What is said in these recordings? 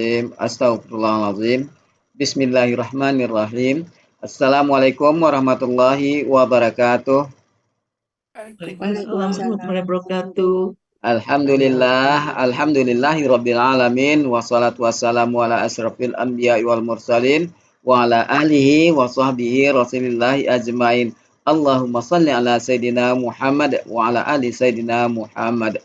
Astagfirullahaladzim. Bismillahirrahmanirrahim. Assalamualaikum warahmatullahi wabarakatuh. Waalaikumsalam Waalaikumsalam warahmatullahi warahmatullahi wabarakatuh. Alhamdulillahi rabbil alamin. Wassalatu wassalamu ala asrafil anbiya wal mursalin. Wa ala alihi wa sahbihi rasulillahi ajmain. Allahumma salli ala Sayyidina Muhammad wa ala ali Sayyidina Muhammad.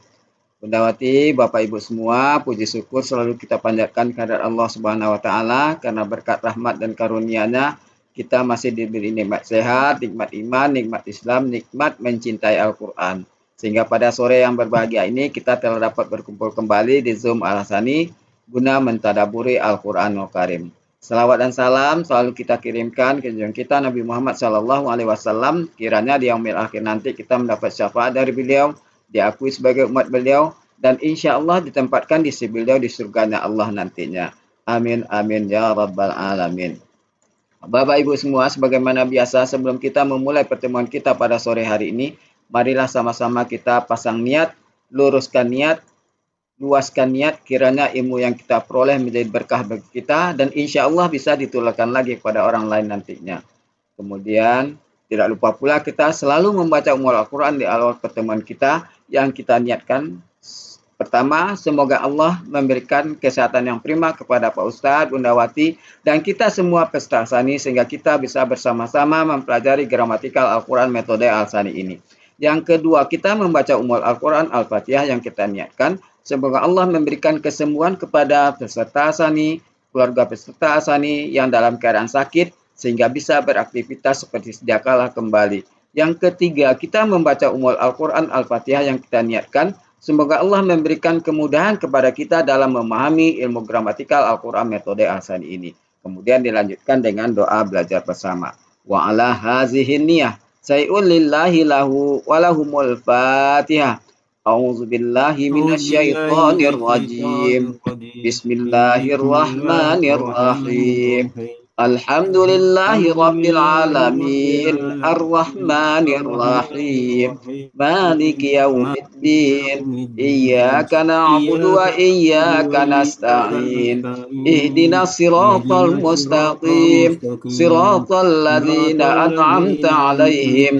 Bundawati, Bapak Ibu semua, puji syukur selalu kita panjatkan kehadirat Allah Subhanahu wa taala karena berkat rahmat dan karunia-Nya kita masih diberi nikmat sehat, nikmat iman, nikmat Islam, nikmat mencintai Al-Qur'an. Sehingga pada sore yang berbahagia ini kita telah dapat berkumpul kembali di Zoom Al-Hasani guna mentadaburi Al-Qur'anul Karim. Salawat dan salam selalu kita kirimkan ke junjungan kita Nabi Muhammad SAW. Kiranya di yaumil akhir nanti kita mendapat syafaat dari beliau, diakui sebagai umat beliau, dan insya Allah ditempatkan di sisi beliau di surganya Allah nantinya. Amin, amin, ya rabbal alamin. Bapak Ibu semua, sebagaimana biasa sebelum kita memulai pertemuan kita pada sore hari ini, marilah sama-sama kita pasang niat, luruskan niat, luaskan niat, kiranya ilmu yang kita peroleh menjadi berkah bagi kita, dan insya Allah bisa ditularkan lagi kepada orang lain nantinya. Kemudian, tidak lupa pula kita selalu membaca Ummul Al-Quran di awal pertemuan kita yang kita niatkan. Pertama, semoga Allah memberikan kesehatan yang prima kepada Pak Ustadz, Bundawati, dan kita semua peserta Al-Sani sehingga kita bisa bersama-sama mempelajari gramatikal Al-Quran metode Al-Sani ini. Yang kedua, kita membaca Ummul Al-Quran Al-Fatihah yang kita niatkan. Semoga Allah memberikan kesembuhan kepada peserta Al-Sani, keluarga peserta Al-Sani yang dalam keadaan sakit, sehingga bisa beraktivitas seperti sedia kala kembali. Yang ketiga, kita membaca Ummul Al-Quran Al-Fatihah yang kita niatkan. Semoga Allah memberikan kemudahan kepada kita dalam memahami ilmu gramatikal Al-Quran metode Al-Sani ini. Kemudian dilanjutkan dengan doa belajar bersama. Wa ala hazihin niyah say'un lillahi lahu walahumul fatihah. A'udzu billahi minasyaitonir rajim. Bismillahirrahmanirrahim. Alhamdulillahi rabbil alamin. Ar-Rahmanir Rahim. Maliki yaumiddin. Iyyaka na'budu wa iyyaka nasta'in. Ihdinas siratal mustaqim. Siratal ladzina an'amta 'alaihim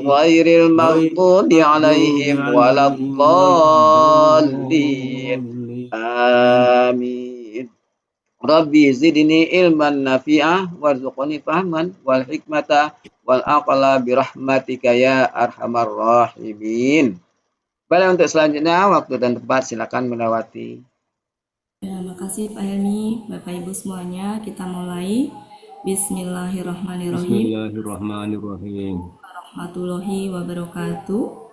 ghairil maghdubi 'alaihim waladdallin. Amin. Rabbi zidni ilman nafi'ah warzuqni fahman wal hikmata wal aqla birahmatika ya arhamar rahimin. Baik, untuk selanjutnya waktu dan tempat silakan Bundawati. Ya, makasih Pak Helmi, Bapak Ibu semuanya. Kita mulai. Bismillahirrahmanirrahim. Bismillahirrahmanirrahim. Warahmatullahi wabarakatuh.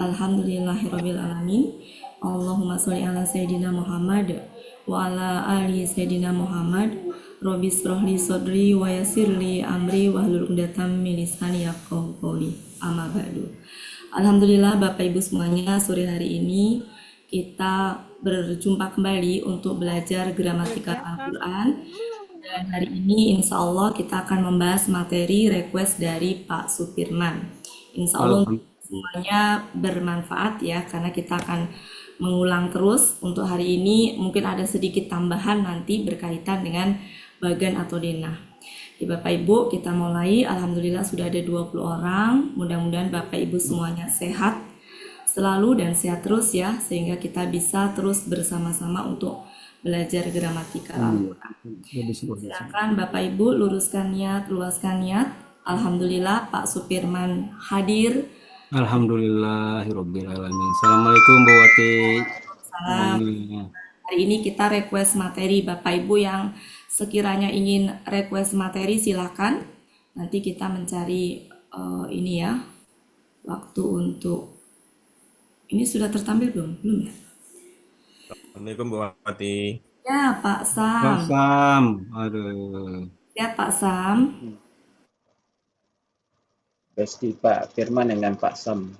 Alhamdulillahirabbil alamin. Allahumma sholli ala Sayyidina Muhammad wa ala ali Sayyidina Muhammad. Rabbi shrahli sadri wa yassirli amri wahlul 'uqdatam min lisani yafqahu qawli. Amma ba'du. Alhamdulillah Bapak Ibu semuanya, sore hari ini kita berjumpa kembali untuk belajar gramatikal Al-Quran. Dan hari ini insya Allah kita akan membahas materi request dari Pak Supirman. Insya Allah semuanya bermanfaat ya, karena kita akan mengulang terus. Untuk hari ini mungkin ada sedikit tambahan nanti berkaitan dengan bagan atau denah. Ya, Bapak Ibu, kita mulai. Alhamdulillah sudah ada 20 orang. Mudah-mudahan Bapak Ibu semuanya sehat selalu dan sehat terus ya, sehingga kita bisa terus bersama-sama untuk belajar gramatikal Al-Quran. Silakan Bapak Ibu luruskan niat, luaskan niat. Alhamdulillah Pak Supirman hadir. Alhamdulillahirabbil alamin. Assalamualaikum Bu Wati. Salam. Hari ini kita request materi. Bapak Ibu yang sekiranya ingin request materi silakan. Nanti kita mencari ini ya, waktu untuk ini sudah tertampil belum? Belum ya? Assalamualaikum Bu Wati. Ya Pak Sam. Pak Sam, aduh. Ya Pak Sam. Besti Pak Firman dengan Pak Sam.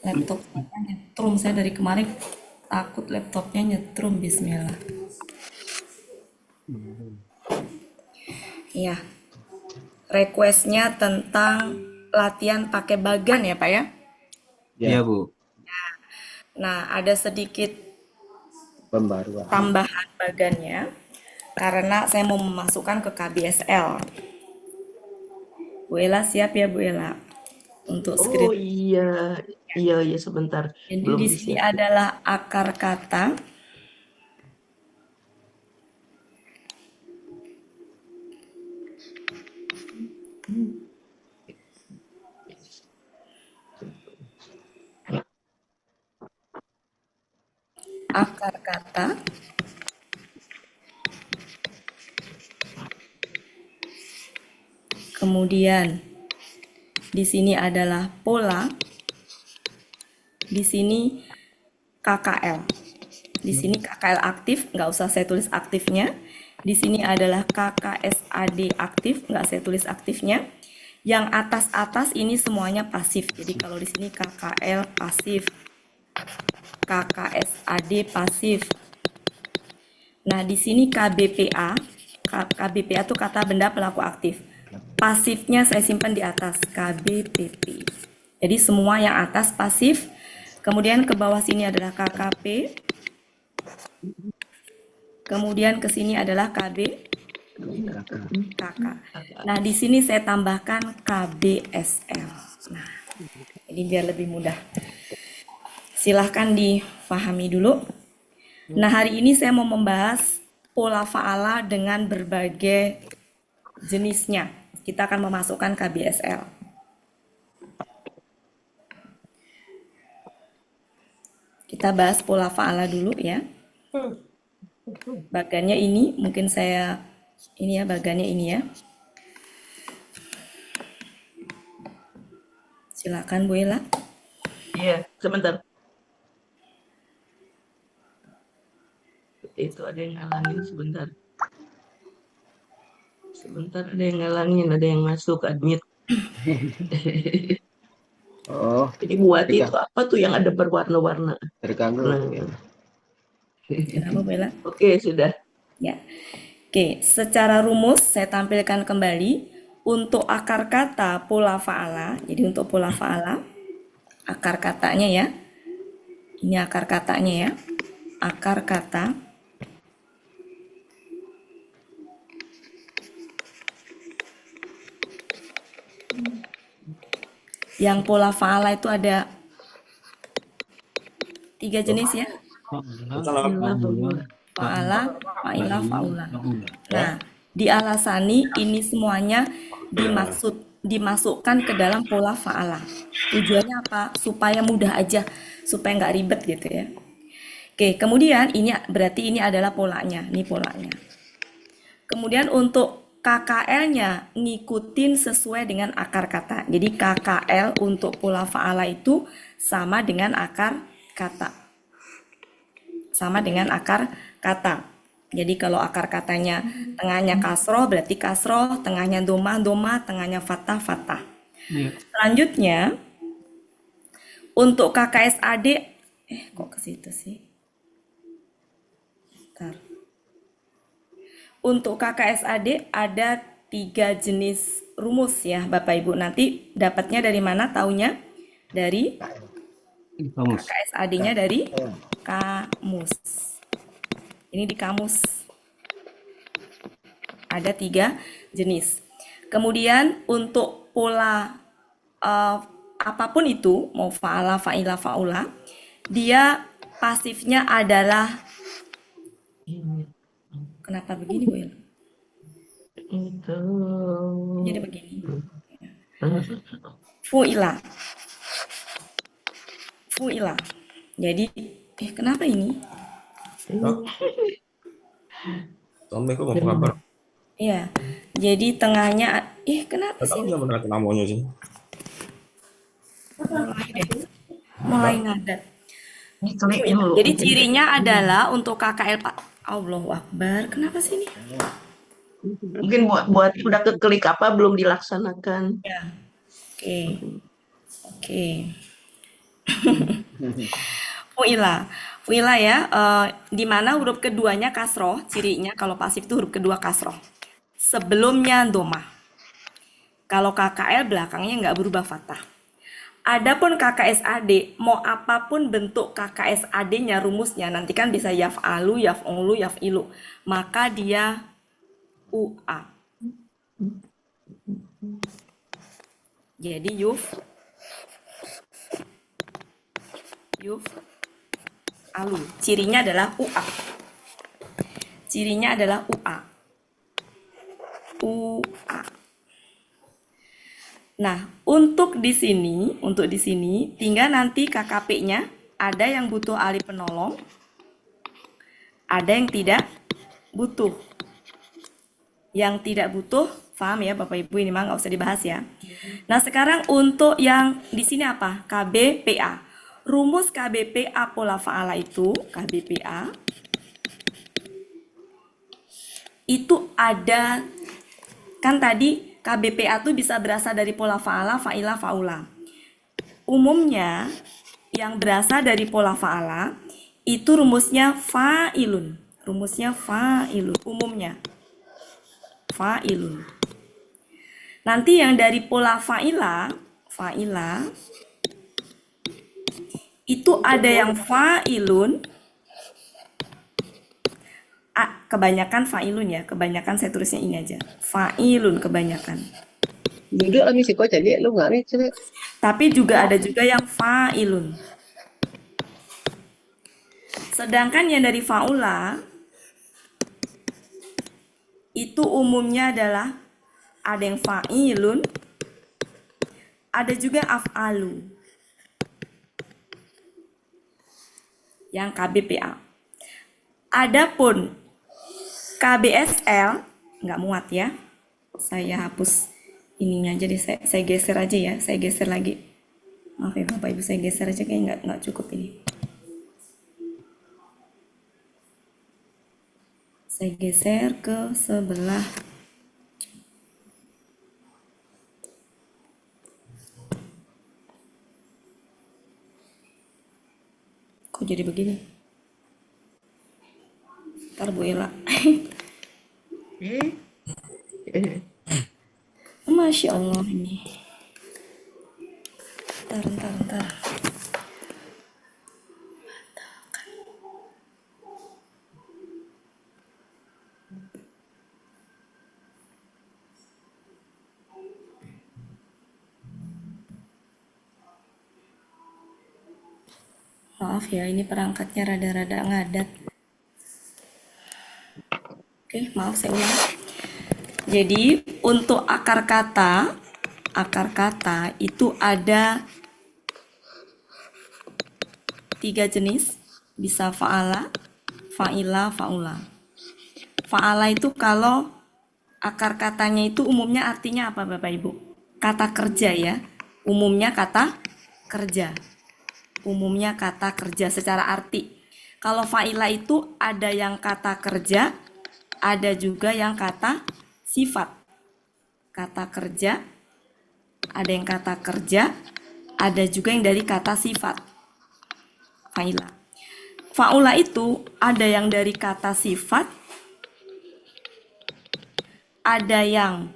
Laptop saya nyetrum, saya dari kemarin takut laptopnya nyetrum. Bismillah. Ya, requestnya tentang latihan pakai bagan ya Pak ya. Iya, Ya, Bu. Nah, ada sedikit pembaruan. tambahan bagannya karena saya mau memasukkan ke KBSL. Bu Ella siap ya Bu Ella untuk Oh skrip. iya, iya sebentar. Jadi Belum di sini disiapin. adalah akar kata. Akar kata. Kemudian di sini adalah pola. Di sini KKL. Di sini KKL aktif, nggak usah saya tulis aktifnya. Di sini adalah KKSAD aktif, nggak saya tulis aktifnya. Yang atas-atas ini semuanya pasif. Jadi kalau di sini KKL pasif, KKSAD pasif. Nah, di sini KBPA. KBPA itu kata benda pelaku aktif. Pasifnya saya simpan di atas, KBPP. Jadi semua yang atas pasif. Kemudian ke bawah sini adalah KKP. Kemudian ke sini adalah KB, KK. Nah, di sini saya tambahkan KBSL. Nah, ini biar lebih mudah. Silahkan difahami dulu. Nah, hari ini saya mau membahas pola faala dengan berbagai jenisnya. Kita akan memasukkan KBSL. Kita bahas pola faala dulu ya. Bagannya ini, mungkin saya, ini ya bagannya ini ya. Silakan Bu Ella. Iya, sebentar. Itu ada yang ngalangin sebentar. Sebentar ada yang ngalangin, ada yang masuk admit. Oh, Jadi buat itu apa tuh yang ada berwarna-warna? terganggu. Nah, ya. Kenapa Bu Ella? Oke, sudah. Ya. Oke, secara rumus saya tampilkan kembali untuk akar kata pola faala. Jadi untuk pola faala, akar katanya ya. Ini akar katanya ya. Akar kata. Yang pola faala itu ada 3 jenis ya. Faala, fa'ilah, faula. Nah, di alasani ini semuanya dimasukkan ke dalam pola faala. Tujuannya apa? Supaya mudah aja, supaya nggak ribet gitu ya. Oke, kemudian ini berarti ini adalah polanya, ini polanya. Kemudian untuk KKL-nya ngikutin sesuai dengan akar kata. Jadi KKL untuk pola faala itu sama dengan akar kata. Sama dengan akar kata. Jadi kalau akar katanya tengahnya kasroh berarti kasroh, tengahnya domah, domah, tengahnya fathah, fathah. Selanjutnya untuk KKSAD, kok ke situ sih? Bentar. Untuk KKSAD ada 3 jenis rumus ya Bapak Ibu. Nanti dapatnya dari mana taunya? Dari KKSAD-nya dari kamus. Ini di kamus. Ada 3 jenis. Kemudian untuk pola apapun itu, mau fa'ala, fa'ilah, fa'ula, dia pasifnya adalah, kenapa begini Bu El? Itu. Jadi begini. Fu'ila. Fu'ila. Jadi, kenapa ini? Assalamualaikum, apa kabar? Iya, jadi tengahnya, kenapa Gak sih? tahu nggak benar namanya sih. Mulai ngadat. Jadi cirinya adalah untuk KKL Pak. Allahu Akbar. Kenapa sih ini? Mungkin buat udah keklik apa belum dilaksanakan. Ya. Oke. Oke. Fu'ila. Fu'ila ya, di mana huruf keduanya kasroh, cirinya kalau pasif itu huruf kedua kasroh. Sebelumnya domah. Kalau KKL belakangnya nggak berubah fathah. Adapun KKSAD, mau apapun bentuk KKSAD-nya rumusnya, nanti kan bisa yaf'alu, yaf'ulu, yaf'ilu. Maka dia UA. Jadi alu. Cirinya adalah UA. Cirinya adalah UA. Nah, untuk di sini tinggal nanti KKP-nya ada yang butuh alif penolong, ada yang tidak butuh. Yang tidak butuh, paham ya Bapak Ibu, ini mah nggak usah dibahas ya. Nah, sekarang untuk yang di sini apa? KBPA. Rumus KBPA pola fa'ala itu, KBPA itu ada, kan tadi KBPA itu bisa berasal dari pola fa'ala, fa'ilah, fa'ula. Umumnya yang berasal dari pola fa'ala itu rumusnya fa'ilun. Rumusnya fa'ilun. Umumnya fa'ilun. Nanti yang dari pola fa'ilah itu ada yang fa'ilun. Kebanyakan fa'ilun ya, kebanyakan saya tulisnya ini aja. Fa'ilun kebanyakan. Duduk lah misi kau jadi lu nggak nih coba. Tapi juga ada juga yang fa'ilun. Sedangkan yang dari fa'ula itu umumnya adalah ada yang fa'ilun, ada juga af'alu. Yang KBPA. Adapun KBSL nggak muat ya. Saya hapus ininya aja deh, saya geser aja ya, saya geser lagi. Maaf ya Bapak Ibu, saya geser aja kayak nggak cukup ini. Saya geser ke sebelah. Kok jadi begini? Ntar Bu Ella. Masya Allah ini. Ntar. Maaf ya, ini perangkatnya rada-rada ngadat. Oke, maaf saya ulang. Jadi untuk akar kata itu ada 3 jenis, bisa fa'ala, fa'ila, fa'ula. Fa'ala itu kalau akar katanya itu umumnya artinya apa Bapak Ibu? Kata kerja ya, umumnya kata kerja. Umumnya kata kerja secara arti. Kalau fa'ila itu ada yang kata kerja, ada juga yang kata sifat. Kata kerja, ada yang kata kerja, ada juga yang dari kata sifat. Fa'ila. Fa'ula itu ada yang dari kata sifat, ada yang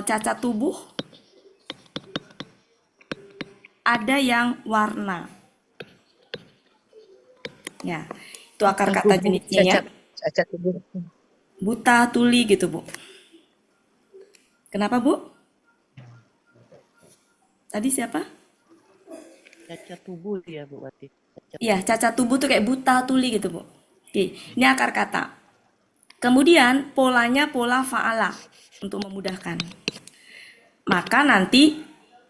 cacat tubuh, ada yang warna. Ya, itu akar kata jenisnya ya. Cacat tubuh. Buta, tuli gitu Bu. Kenapa Bu? Tadi siapa? Cacat tubuh ya Bu Wati. Iya, cacat tubuh tuh kayak buta, tuli gitu Bu. Oke, ini akar kata. Kemudian polanya pola fa'ala untuk memudahkan. Maka nanti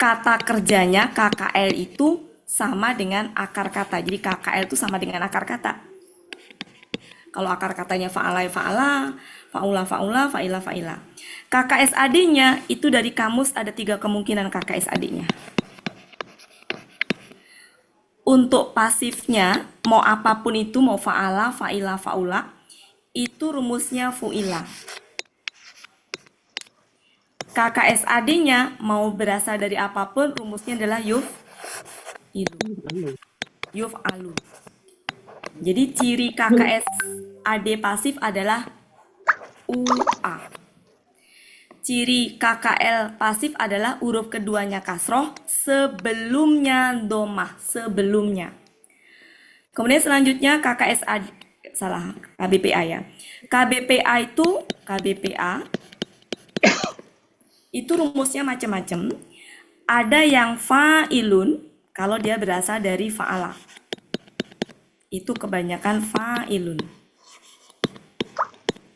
kata kerjanya KKL itu sama dengan akar kata. Jadi KKL itu sama dengan akar kata. Kalau akar katanya fa'ala, fa'ala, fa'ula, fa'ula, fa'ila, fa'ila. KKSAD-nya itu dari kamus ada 3 kemungkinan KKSAD-nya. Untuk pasifnya, mau apapun itu, mau fa'ala, fa'ila, fa'ula, itu rumusnya fu'ila. KKSAD-nya mau berasal dari apapun, rumusnya adalah yuf'alu. Jadi ciri KKSAD pasif adalah UA. ciri KKL pasif adalah huruf keduanya kasroh, sebelumnya domah, sebelumnya. Kemudian selanjutnya KKSA, salah, KBPA ya. KBPA itu rumusnya macam-macam. Ada yang fa'ilun, kalau dia berasal dari fa'ala. Itu kebanyakan fa'ilun.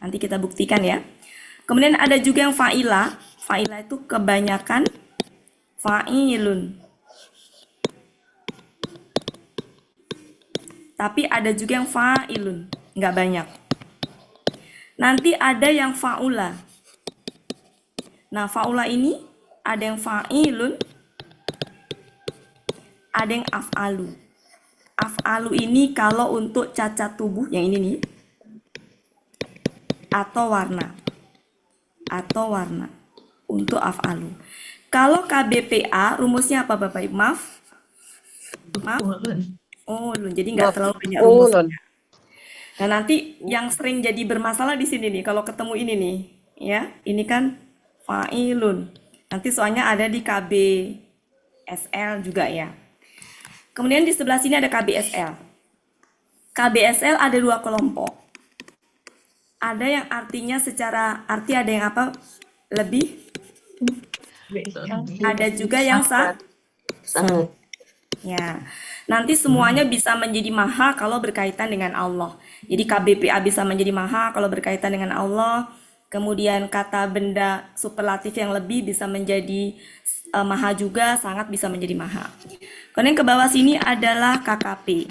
Nanti kita buktikan ya. Kemudian ada juga yang fa'ila. Fa'ila itu kebanyakan fa'ilun. Tapi ada juga yang fa'ilun, nggak banyak. Nanti ada yang fa'ula. Nah, fa'ula ini ada yang fa'ilun, ada yang af'alu. Af'alu ini kalau untuk cacat tubuh, yang ini nih, atau warna. Untuk af'alu. Kalau KBPA, rumusnya apa Bapak Ibu? Maaf. Ulun, jadi nggak terlalu banyak rumusnya. Nah, nanti yang sering jadi bermasalah di sini nih, kalau ketemu ini nih, ya, ini kan fa'ilun. Nanti soalnya ada di KBSL juga ya. Kemudian di sebelah sini ada KBSL. KBSL ada dua kelompok. Ada yang artinya secara arti ada yang apa? Lebih. Ada juga yang sangat. Ya. Nanti semuanya bisa menjadi maha kalau berkaitan dengan Allah. Jadi KBPA bisa menjadi maha kalau berkaitan dengan Allah. Kemudian kata benda superlatif yang lebih bisa menjadi maha juga, sangat bisa menjadi maha. Kemudian ke bawah sini adalah KKP.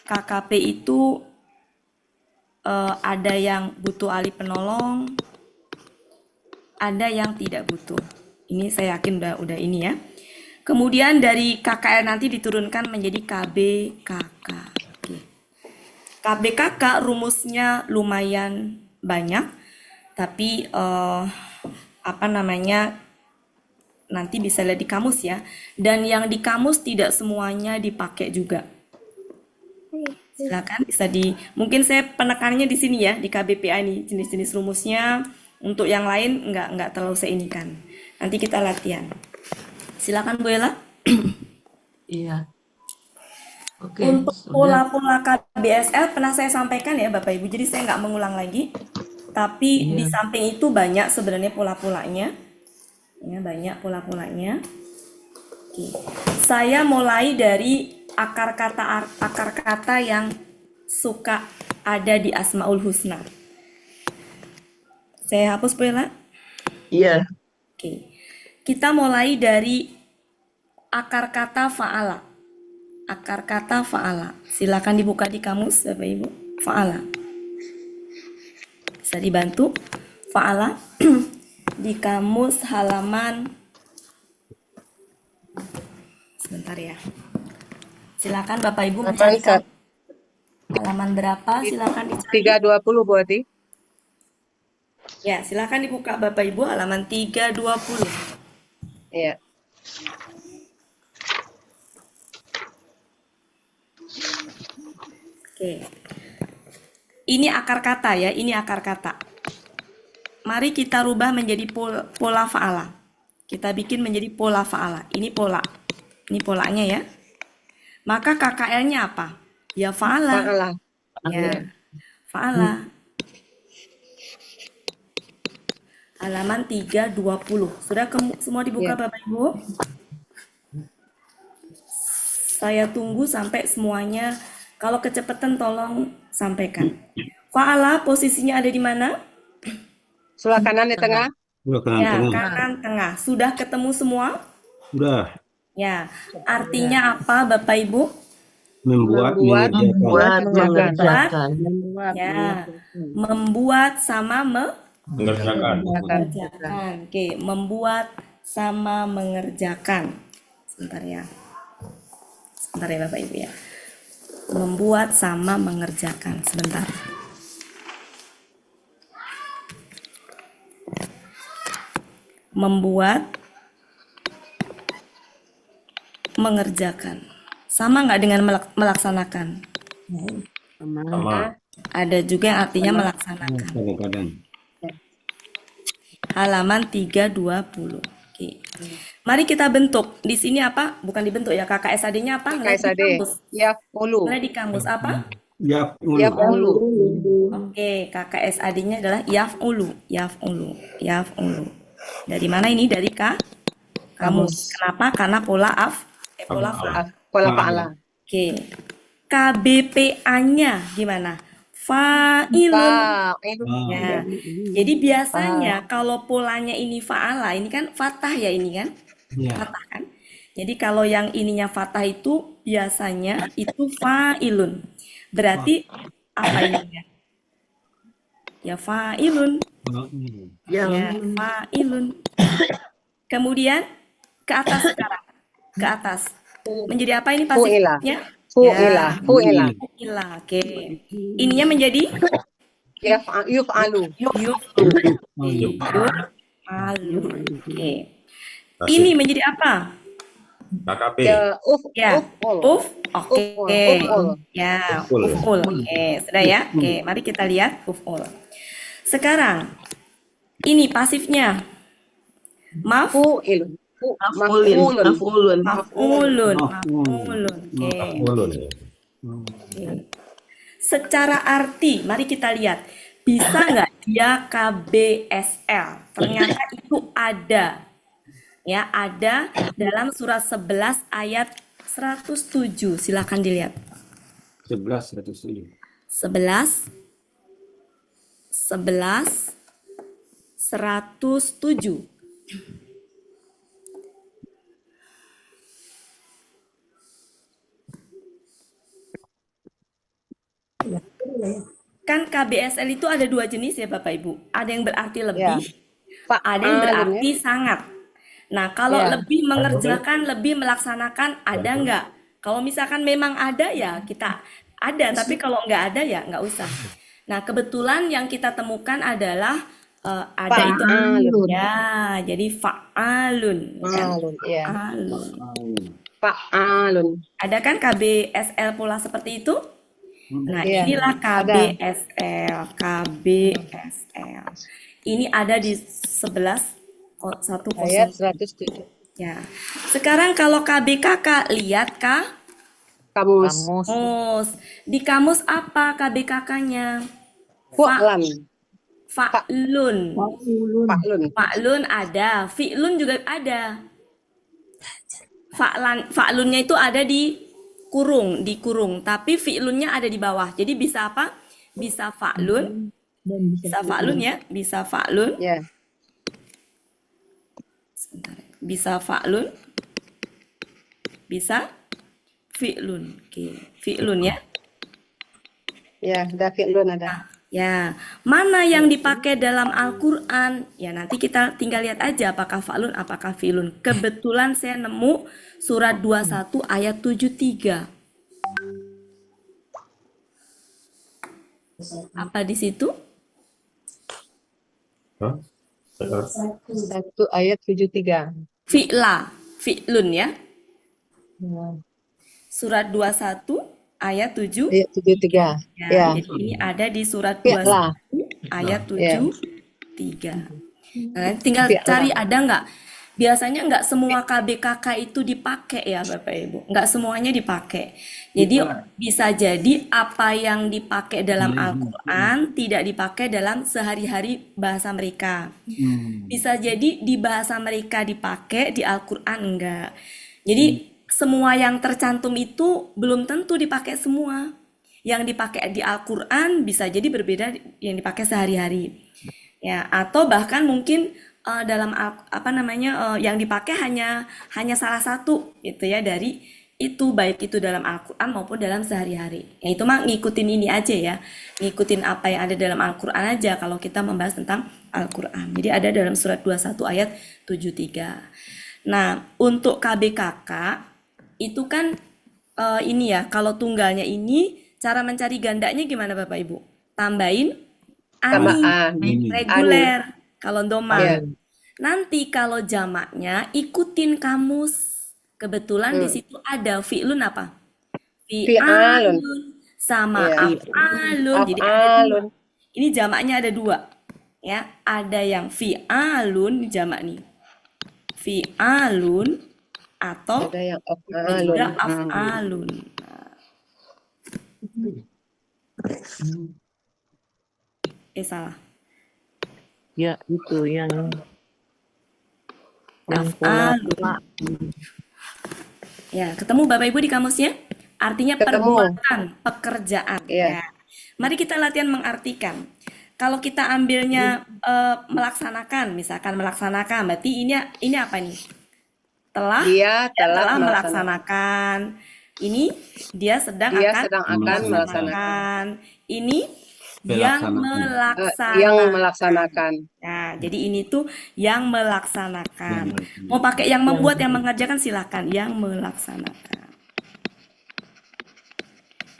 KKP itu ada yang butuh alif penolong, ada yang tidak butuh. Ini saya yakin udah ini ya. Kemudian dari KKL nanti diturunkan menjadi KBKK. Oke. KBKK rumusnya lumayan banyak, tapi nanti bisa lihat di kamus ya. Dan yang di kamus tidak semuanya dipakai juga. Silakan mungkin saya penekanannya di sini ya, di KBPA ini jenis-jenis rumusnya. Untuk yang lain nggak terlalu saya inikan. Nanti kita latihan. Silakan Bu Ella. Iya. Oke. Untuk Sudah. pola-pola KBSL pernah saya sampaikan ya Bapak Ibu, jadi saya nggak mengulang lagi. Tapi di samping itu banyak sebenarnya pola-polanya. Ya, banyak pola-polanya. Oke. Saya mulai dari akar kata yang suka ada di Asmaul Husna. Saya hapus Bu Ella. Iya. Oke. Kita mulai dari akar kata fa'ala. Akar kata fa'ala. Silakan dibuka di kamus Bapak Ibu. Fa'ala. Bisa dibantu. Fa'ala di kamus halaman, sebentar ya. Silakan Bapak Ibu mencari halaman berapa? Silakan dicari. 320 Bu Ati. Ya, silakan dibuka Bapak Ibu halaman 320. Iya. Oke. Ini akar kata ya, ini akar kata. Mari kita rubah menjadi pola fa'ala. Kita bikin menjadi pola fa'ala. Ini pola. Ini polanya ya. Maka KKL-nya apa? Ya fa'ala. Fa'ala. Ya. Fa'ala. Halaman 320. Sudah semua dibuka Ya. Bapak Ibu? Saya tunggu sampai semuanya. Kalau kecepatan tolong sampaikan. Fa'ala posisinya ada di mana? Sebelah kanan di tengah. Udah kanan Ya, tengah. kanan tengah. Sudah ketemu semua? Udah Ya. Artinya apa Bapak Ibu? membuat, Membuat, mengerjakan. mengerjakan. Ya. Membuat sama Mengerjakan. mengerjakan. Oke, membuat sama mengerjakan. Sebentar ya. Sebentar ya Bapak Ibu ya. Membuat sama mengerjakan. Sebentar. Membuat, mengerjakan. Sama nggak dengan melaksanakan? Sama. Ada juga yang artinya melaksanakan. kadang-kadang. halaman 320. Oke. Mari kita bentuk. Di sini apa? Bukan dibentuk ya, KKSAD-nya apa? Ngeliat di KSAD. kamus. Yaf'ulu. Ngeliat di kamus apa? Yaf'ulu. Yaf'ulu. Oke, KKSAD-nya adalah yaf'ulu. Yaf'ulu. Yaf'ulu. Dari mana ini? Dari kamus. Kenapa? Karena pola pola fa. Pola fa'ala. Oke. KBPA-nya gimana? Fa'ilun. Fa'ilun. Ya. Jadi biasanya kalau polanya ini fa'ala, ini kan fathah ya ini kan? Ya. Fathah kan? Jadi kalau yang ininya fathah itu biasanya itu fa'ilun. Berarti apa ini ya? Ya fa'ilun. Ya fa'ilun. Kemudian ke atas sekarang. Ke atas. Menjadi apa ini Fu'ila. pasifnya? Fu'ila. Fu'ila. Fu'ila. Oke. Ininya menjadi Yuf'alu. yuf'alu. Oke. Ini menjadi apa? KKP. Ya, Ya. uf'ul. Oke. Uf'ul. Ya, Uf'ul. uf'ul. Oke, sudah ya. Oke, mari kita lihat uf'ul. Sekarang ini pasifnya. Fu'ilun. Maf'ulun. Maf'ulun. Maf'ulun. Oke. Ulun. Oke. Secara arti, mari kita lihat. Bisa nggak dia KBSL? Ternyata itu ada. Ya, ada dalam surat 11 ayat 107. Silakan dilihat. 11 107. 11 107. Kan KBSL itu ada dua jenis ya Bapak Ibu. Ada yang berarti lebih, ada yang berarti sangat. Nah, kalau Ya. lebih mengerjakan, lebih melaksanakan, ada nggak? Kalau misalkan memang ada ya kita ada, tapi kalau nggak ada ya nggak usah. Nah, kebetulan yang kita temukan adalah ada itu Fa'alun. ya, jadi fa'alun. Ya. Fa'alun. Ya. Fa'alun. Fa'alun. Ada kan KBSL pola seperti itu? Nah, Iya, inilah ada. KBSL. KBSL. Ini ada di 11 Ayat 107. 107. Ya. Sekarang kalau KBKK, lihat Kamus. kamus. Di kamus apa KBKK-nya? Fu'lan. Fa'lun. Fa'lun. Fa'lun ada. Fi'lun juga ada. Fa'lunnya itu ada di kurung. Tapi fi'lunnya ada di bawah. Jadi bisa apa? Bisa fa'lun. Bisa fa'lun ya. Bisa fa'lun. Ya. Sebentar. Bisa fa'lun. Bisa fi'lun. Oke. Fi'lun ya. Ya, ada fi'lun ada. Ya, mana yang dipakai dalam Al-Quran? Ya, nanti kita tinggal lihat aja apakah fa'lun, apakah fi'lun. Kebetulan saya nemu surat 21 ayat 73. Apa di situ? Hah? 1 ayat 73. Fi'lun ya. Surat 21 ayat 7. Ayat 73. Ya, Ya. jadi ini ada di surat Fi'la. 21 ayat Ya. 73. Nah, tinggal Fi'la. cari ada nggak? Biasanya nggak semua KBKK itu dipakai ya Bapak Ibu. Nggak semuanya dipakai. Jadi bisa jadi apa yang dipakai dalam Al-Quran tidak dipakai dalam sehari-hari bahasa mereka. Bisa jadi di bahasa mereka dipakai, di Al-Quran enggak. Jadi semua yang tercantum itu belum tentu dipakai semua. Yang dipakai di Al-Quran bisa jadi berbeda yang dipakai sehari-hari. Ya, atau bahkan mungkin dalam yang dipakai hanya salah satu gitu ya dari itu, baik itu dalam Al-Quran maupun dalam sehari-hari. Ya itu mah ngikutin ini aja ya. Ngikutin apa yang ada dalam Al-Quran aja kalau kita membahas tentang Al-Quran. Jadi ada dalam surat 21 ayat 73. Nah, untuk KBKK itu kan ini ya, kalau tunggalnya ini cara mencari gandanya gimana Bapak Ibu? Tambahin Tambah ani, reguler. Kalau doma. Iya. Nanti kalau jamaknya ikutin kamus. Kebetulan di situ ada fi'lun apa? Fi'alun. Sama Iya. af'alun. Jadi ada dua. Af'alun. Ini jamaknya ada dua. ya. Ada yang fi'alun jamak nih. Fi'alun atau Ada yang juga af'alun. af'alun. Salah. Ya, itu yang pola Af'alun. Ya, ketemu Bapak Ibu di kamusnya? Artinya Ketemu. perbuatan, pekerjaan. Iya. Ya. Mari kita latihan mengartikan. Kalau kita ambilnya melaksanakan, misalkan melaksanakan, berarti ini apa nih? Telah, Dia telah telah melaksanakan. melaksanakan. Ini dia sedang Dia akan sedang akan melaksanakan. Ini yang Melaksanakan. Yang melaksanakan. melaksanakan. Nah, jadi ini tuh yang melaksanakan. Mau pakai yang membuat, yang mengerjakan silakan. Yang melaksanakan.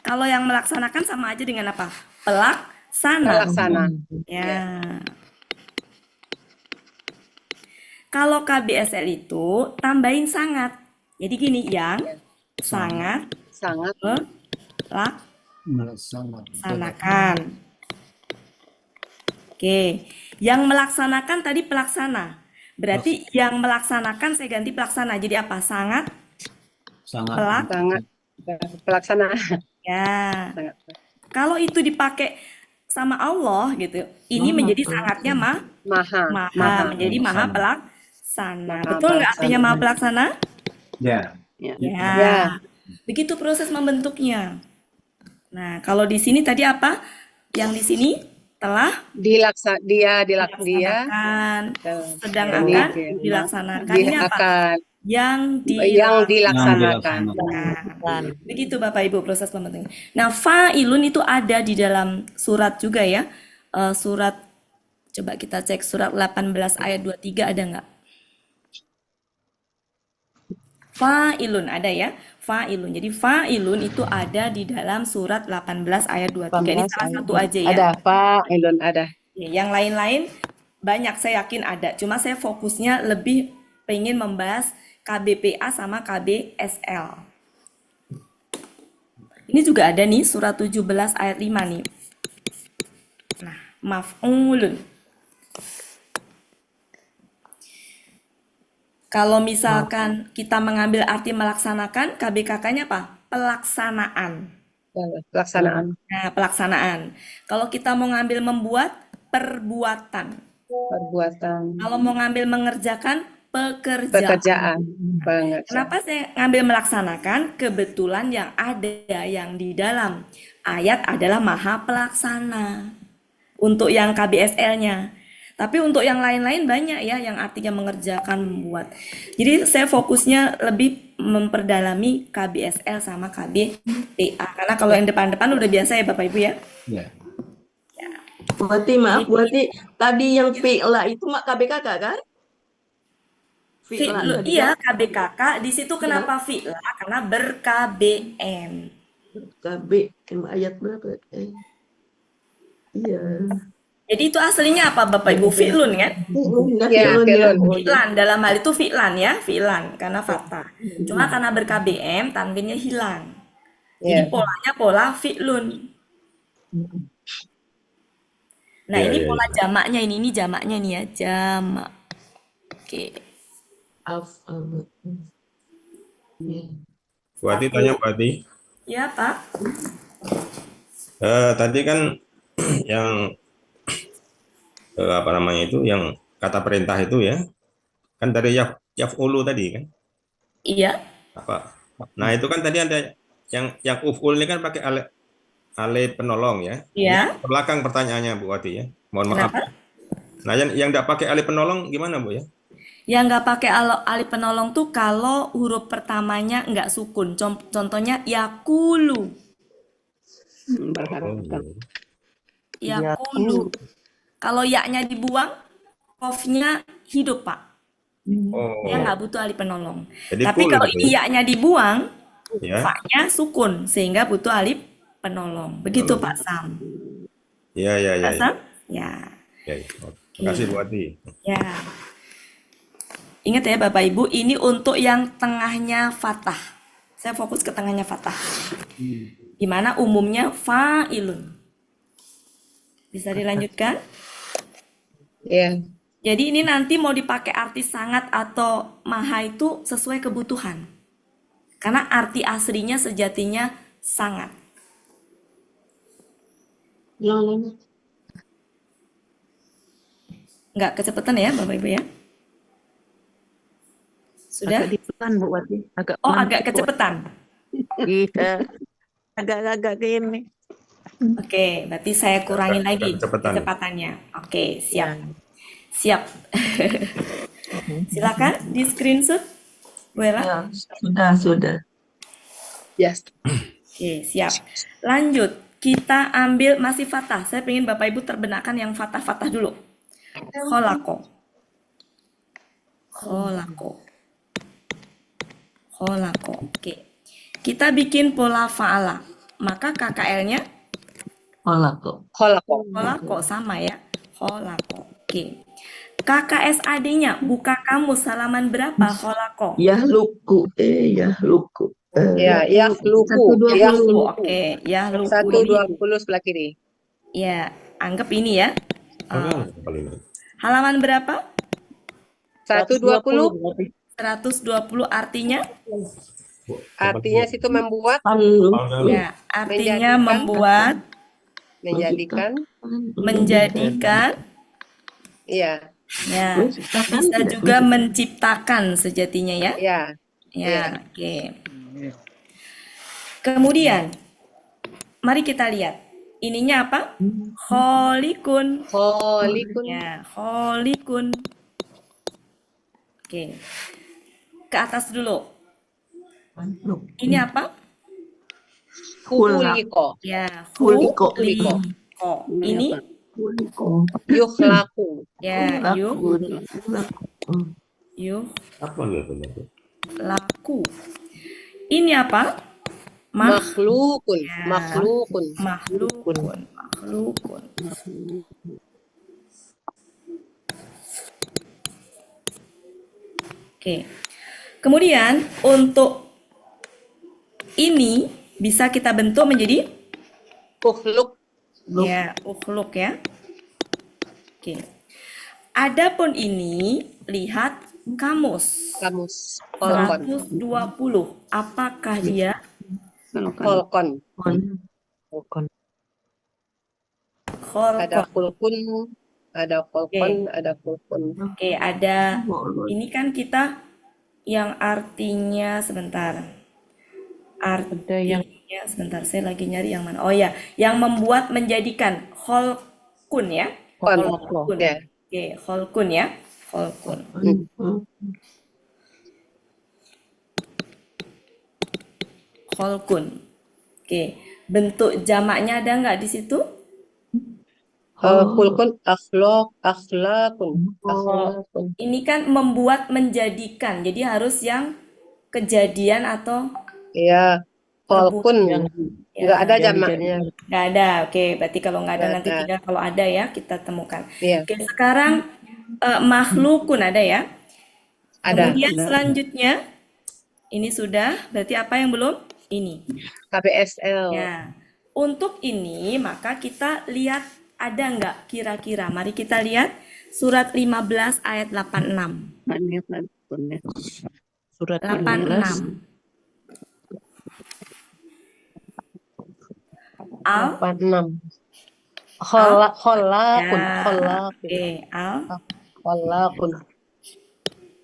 Kalau yang melaksanakan sama aja dengan apa? Pelaksana. Pelaksana. Ya. Kalau KBSL itu tambahin sangat. Jadi gini, yang sangat Sangat melaksanakan. Oke, yang melaksanakan tadi pelaksana. Berarti yang melaksanakan saya ganti pelaksana. Jadi apa? Sangat Sangat. sangat pelaksana. ya. Sangat. Kalau itu dipakai sama Allah gitu, ini menjadi sangatnya Maha. menjadi maha pelaksana. Maha Betul nggak artinya maha pelaksana? Ya. Ya. Ya. Begitu proses membentuknya. Nah, kalau di sini tadi apa? Yang di sini telah Dia dilaksanakan, sedang ini akan dia. dilaksanakan. dia Ini apa? akan Yang yang dilaksanakan. dilaksanakan. Begitu Bapak Ibu proses pembentukan. Nah, fa'ilun itu ada di dalam surat juga ya. Surat, coba kita cek surat 18 ayat 23 ada nggak? Fa'ilun ada ya. Fa'ilun. Jadi fa'ilun itu ada di dalam surat 18 ayat 23. Ini salah satu aja ya. Ada fa'ilun ada. Ya, yang lain-lain banyak saya yakin ada. Cuma saya fokusnya lebih pengen membahas KBPA sama KBSL. Ini juga ada nih surat 17 ayat 5 nih. Nah, maf'ulun. Kalau misalkan kita mengambil arti melaksanakan, KBKK-nya apa? Pelaksanaan. Pelaksanaan. Nah, pelaksanaan. Kalau kita mau ngambil membuat, perbuatan. Perbuatan. Kalau mau ngambil mengerjakan, pekerjaan. Pekerjaan. Kenapa saya ngambil melaksanakan? Kebetulan yang ada yang di dalam ayat adalah maha pelaksana. Untuk yang KBSL-nya. Tapi untuk yang lain-lain banyak ya yang artinya mengerjakan, membuat. Jadi saya fokusnya lebih memperdalami KBSL sama KBPA. Karena kalau yang depan-depan udah biasa ya Bapak Ibu ya. Ya. Berarti maaf, berarti tadi yang fi'la itu mak KBKK kan? Fi'la tadi Iya, kan? KBKK. Di situ kenapa fi'la? Karena ber-KBM. KB ayat berapa? Iya. Jadi itu aslinya apa Bapak Ibu? Fi'lun kan? Ya, fi'lun. Fi'lan, dalam hal itu fi'lan ya, fi'lan karena fathah. Cuma karena ber-KBM tanwinnya hilang. Jadi polanya pola fi'lun. Nah, ini pola jamaknya ini jamaknya nih ya, jamak. Oke. Bu Ati tanya Bu Ati. Ya, Pak. Tadi kan yang apa namanya itu yang kata perintah itu ya kan dari yaf'ulu tadi kan. Iya. Apa? Nah itu kan tadi ada yang uf'ul ini kan pakai ale penolong ya. Iya. Ini belakang pertanyaannya Bu Ati ya. Mohon maaf. Kenapa? Nah yang enggak pakai ale penolong gimana Bu ya? Yang nggak pakai alif penolong tuh kalau huruf pertamanya nggak sukun. Contohnya yakulu. Yakulu. Kalau ya-nya dibuang, qafnya hidup, Pak. Dia nggak butuh alif penolong. Jadi Tapi kul kalau gitu ini ya-nya dibuang, ya. fa-nya sukun sehingga butuh alif penolong. Begitu Pak Sam. Iya. Pak Sam? Ya. Ya. Terima kasih Bu Ati. Ya. Ingat ya Bapak Ibu, ini untuk yang tengahnya fathah. Saya fokus ke tengahnya fathah. Gimana umumnya fa'ilun. Bisa dilanjutkan? Ya. Jadi ini nanti mau dipakai arti sangat atau maha itu sesuai kebutuhan. Karena arti aslinya sejatinya sangat. Nggak kecepatan ya Bapak Ibu ya? Sudah? Agak dipelan Bu Wati, agak Oh, pelan agak dikit, Bu. kecepatan. Iya, agak-agak gini. Oke, berarti saya kurangin Agak lagi kecepatan. kecepatannya. Oke, siap. Ya. Siap. Silakan di screenshot, Bu Ella. Ya, sudah. Yes. Oke, siap. Lanjut, kita ambil masih fathah. Saya pengen Bapak Ibu terbenakkan yang fathah-fathah dulu. Kholako. Kholako. Kholako. Oke. Kita bikin pola fa'ala. Maka KKL-nya Kholako. Kholako. kholako sama ya. Kholako. Oke. KKSAD-nya buka kamus halaman berapa kholako? Yahluku. Yahluku. Ya, yakhluqu. 120. Yakhluqu. Oke, ya luku 120 ini. sebelah kiri. Ya, anggap ini ya. Enggak, paling ini. Halaman berapa? 120 120 artinya? artinya situ membuat, Ya, artinya membuat, menjadikan. menjadikan, Iya, ya, bisa juga menciptakan sejatinya ya. ya. Ya, oke. Kemudian, mari kita lihat. Ininya apa? Kholikun. Kholikun. Ya, kholikun. Oke. Ke atas dulu. Ini apa? Khuliko. Ya, Khuliko. khuliko. Ini Yukhlaku. ya, Apa itu? laku. Ini apa? Makhlukun. Ya. Makhlukun. Makhlukun. Oke. Kemudian untuk ini bisa kita bentuk menjadi Ukhluk. ya, ukhluk ya. Oke. Adapun ini lihat kamus. Kamus. Kholkon. 120. Apakah dia Kholkon. kholkon? Ada khulkun. Ada kholkon. Ada khulkun. Oke, ada ini kan kita yang artinya sebentar. Artinya sebentar, saya lagi nyari yang mana. Oh ya, yang membuat menjadikan kholkun ya. Kholkun. Ya. Oke, kholkun ya. Kholkun. Kholkun. Oke, bentuk jamaknya ada nggak di situ? Khulkun. Akhlakun. Akhlakun. Ini kan membuat menjadikan, jadi harus yang kejadian atau Ya. Kholkun. ya, Nggak ada jamaknya. nggak ada. Oke, berarti kalau nggak ada Nggak nanti ada. tinggal kalau ada ya kita temukan. Iya. Oke, sekarang makhlukun ada ya. Ada. Kemudian selanjutnya ini sudah, berarti apa yang belum? Ini. KBSL. Ya. Untuk ini maka kita lihat ada nggak kira-kira. Mari kita lihat surat 15 ayat 86. Surat 86. Al 86. Kholakun. ya. Kholakun. Oke, al Kholakun.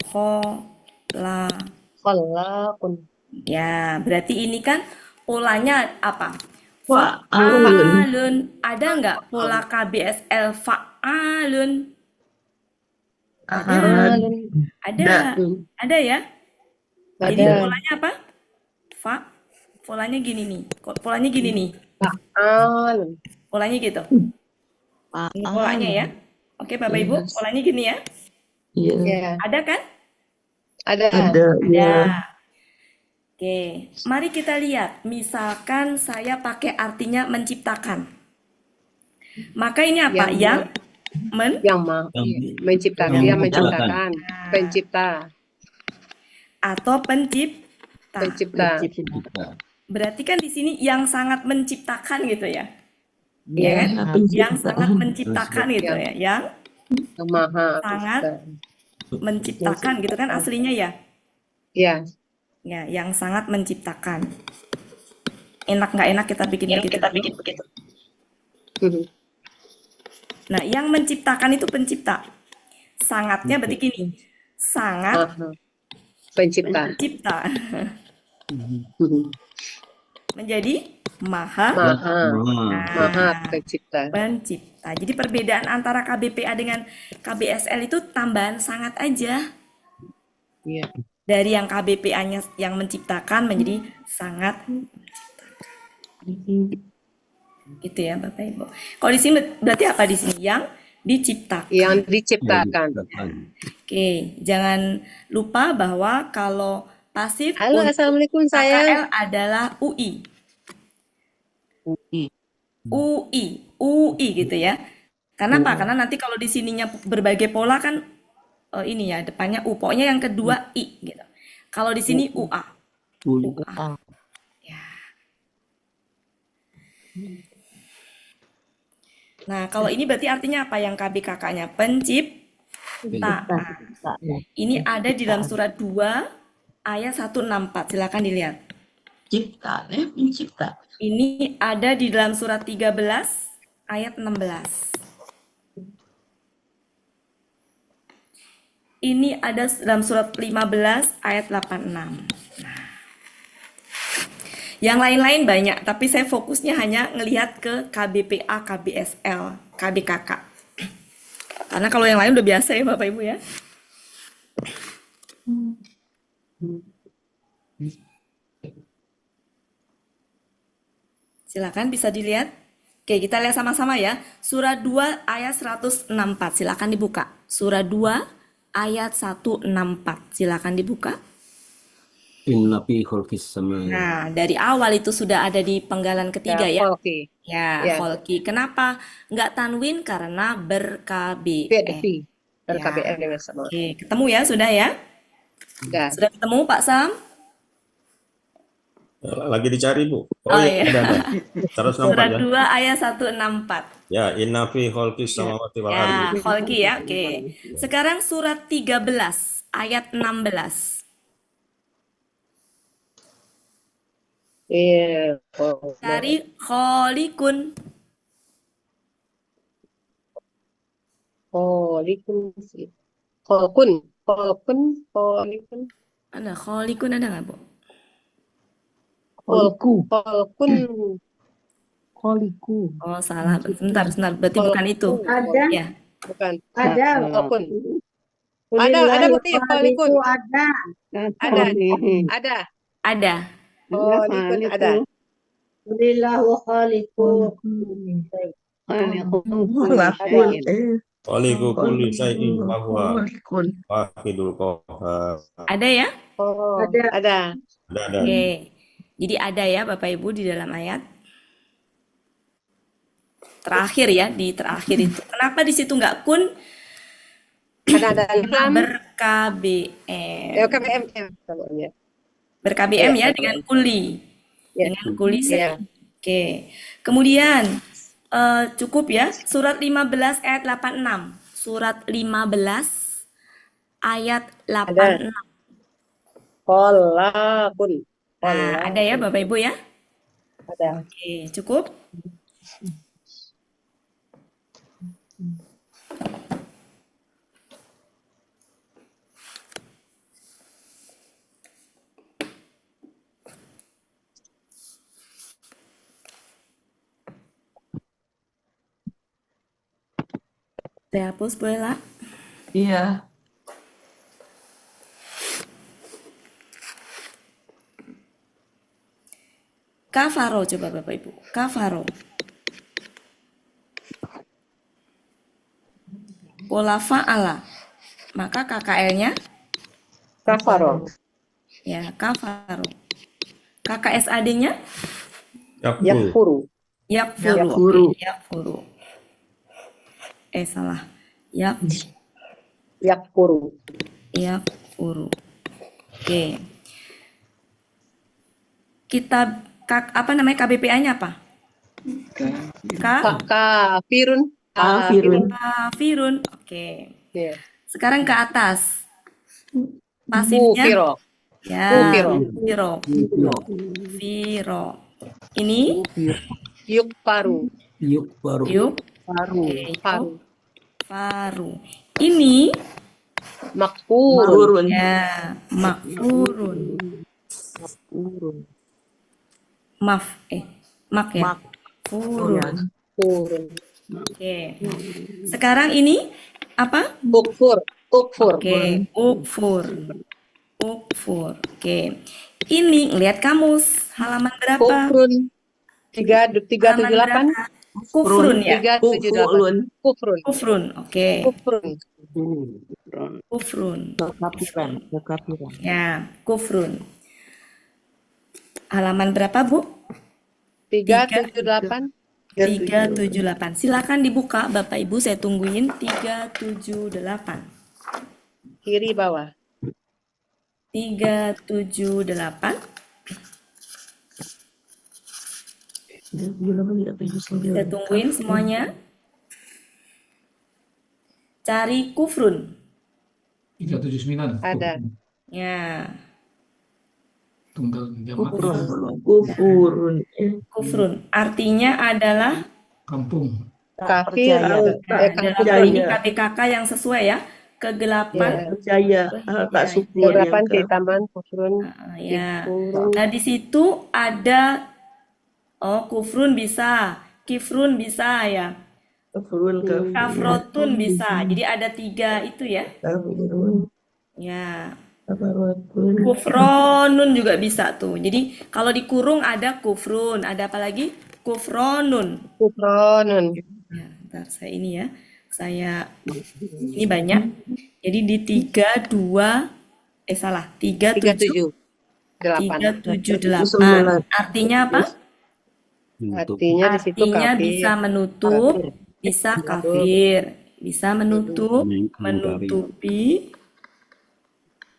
khola. Kholakun. Ya, berarti ini kan polanya apa? Fa'alun. Fa'alun. Ada nggak pola KBSL fa'alun? Ada. Ada ya? Jadi Ada. polanya apa? Polanya gini nih. Polanya gini nih. Fa'alun. Polanya gitu. Ini polanya ya. Oke, Bapak Ibu, polanya gini ya. Iya. Ya. Ada kan? Ada. Ada. Ada. Oke, mari kita lihat. Misalkan saya pakai artinya menciptakan. Maka ini apa? Yang menciptakan. Dia menciptakan. Pencipta. Atau pencipta. Pencipta. Berarti kan di sini yang sangat menciptakan gitu ya. Ya. Yang sangat menciptakan gitu ya. Yang Yang maha sangat pencipta. menciptakan gitu kan aslinya ya. Ya. Ya, yang sangat menciptakan. Enak nggak enak kita bikin begitu dulu. Nah, yang menciptakan itu pencipta. Sangatnya berarti gini. Sangat Maha pencipta. pencipta. Menjadi maha Maha Nah, pencipta. pencipta. Jadi perbedaan antara KBPA dengan KBSL itu tambahan sangat aja. Iya. Dari yang KBPA-nya yang menciptakan menjadi sangat gitu ya Bapak Ibu. Kalau di sini berarti apa di sini? Yang diciptakan. Yang diciptakan. Oke, jangan lupa bahwa kalau pasif Halo, untuk assalamualaikum KKL sayang. adalah UI. UI. UI gitu ya. Karena apa? Karena nanti kalau di sininya berbagai pola kan ini ya depannya U. Pokoknya yang kedua I gitu. Kalau di sini UA. UA. Ya. Nah, kalau ini berarti artinya apa yang KBKK-nya? Penciptaan. Ini ada di dalam surat 2 ayat 164. Silakan dilihat. Cipta, pencipta. Ini ada di dalam surat 13 ayat 16. Ini ada dalam surat 15 ayat 86. Nah, yang lain-lain banyak, tapi saya fokusnya hanya ngelihat ke KBPA, KBSL, KBKK. Karena kalau yang lain udah biasa ya Bapak Ibu ya. Silakan bisa dilihat. Oke, kita lihat sama-sama ya. Surat 2 ayat 164. Silakan dibuka. Surat 2 ayat 164. Silakan dibuka. Inna fi khalqis samai. Nah, dari awal itu sudah ada di penggalan ketiga ya. Oke. Ya, Ya. Kholqi. Kenapa nggak tanwin? Karena ber-KBM. PDP. Dan Ya. KBR dengan sama. Oke, ketemu ya sudah ya? Ya. Sudah ketemu Pak Sam? Lagi dicari, Bu. Oh, iya. Ada. 164 Surat ya. 2 ayat 164. Ya, inna fi khalqis samawati wal ardi. Ya, Kholqi ya. Oke. Sekarang surat 13 ayat 16. Iya. Dari kholikun. Kholikun. Kholikun. Ada kholikun ada nggak, Bu? Kholiku. Oh, salah. Sebentar. Berarti bukan itu. Ada. Ya. Bukan. Ada. Kholkun. Ada bukti kholikun. Ada. Ada. Ada. Kholikun ada. Alhamdulillah wa khaliqu. Khaliqu kulli syai'in wa huwa wahidul qahhar. Ada ya? Oh, Ada. ada. Ada. Oke. Jadi ada ya Bapak Ibu di dalam ayat terakhir ya, di terakhir itu. Kenapa di situ nggak kun? Ada lam. Ber-KBM. KBM namanya. Ber-KBM ya Iya, dengan kuli. Ya. Dengan kuli Iya. Oke. Kemudian cukup ya. Surat 15 ayat 86. Surat 15 ayat 86. Kholakun. Nah, ada ya Bapak Ibu ya? Ada. Oke, cukup. Saya hapus boleh lah. Iya. Kafaro coba Bapak Ibu. Kafaro. Pola fa'ala. Maka KKL-nya Kafaro. ya kafaro. KKSAD-nya Yakfur. Yakfuru. yakfuru. Yakfuru. Oke, yakfuru. Salah. Yakfuru. Yakfuru. Oke. Kita apa namanya KBPA-nya apa? Kafirun. Kafirun. Kafirun. Oke. Ya. Sekarang ke atas. Pasifnya Kufiro. ya, Kufiro. firo. Firo. Ini Yukfaru. Yuk baru. yuk. Baru. Oke, yuk. Faru. Faru. Ini Makfurun. Kurun. ya, makfurun. Urun. Maf, mak ya. Mak. Furun. Kurun. Oke. Sekarang ini apa? Ukfur. Ukfur. Oke, ukfur. Ukfur. Oke. Ini lihat kamus halaman berapa? Kufrun. 378. Halaman berapa? Kufrun ya. 378. Kufrun. Kufrun. Oke. Kufrun. Kufrun. Kekafiran. Kekafiran. Ya, kufrun. Halaman berapa, Bu? 378. 378. Silakan dibuka, Bapak Ibu, saya tungguin. 378. Kiri bawah. 378. Saya tungguin semuanya. Cari kufrun. 379. Ada. Ya, Tunggal jamak Kufurun. kufrun. Artinya adalah kampung. Kafir. ada ini KBKK yang sesuai ya. Kegelapan. Percaya. Tak syukur. Kegelapan yang di taman. Kufrun. Ya. Kufrun. Nah, di situ ada kufrun bisa, kifrun bisa ya. Kufurun. Kafrotun bisa. Jadi ada 3 itu ya. Kafirun. Ya. Kafarotun. Kufronun juga bisa tuh. Jadi kalau dikurung ada kufrun, ada apa lagi? Kufronun. Kufronun. Ya, ntar saya ini ya. Ini banyak. Jadi di 378. 378. Artinya apa? Artinya di situ Artinya kafir. bisa menutup, bisa kafir, bisa menutup, menutupi,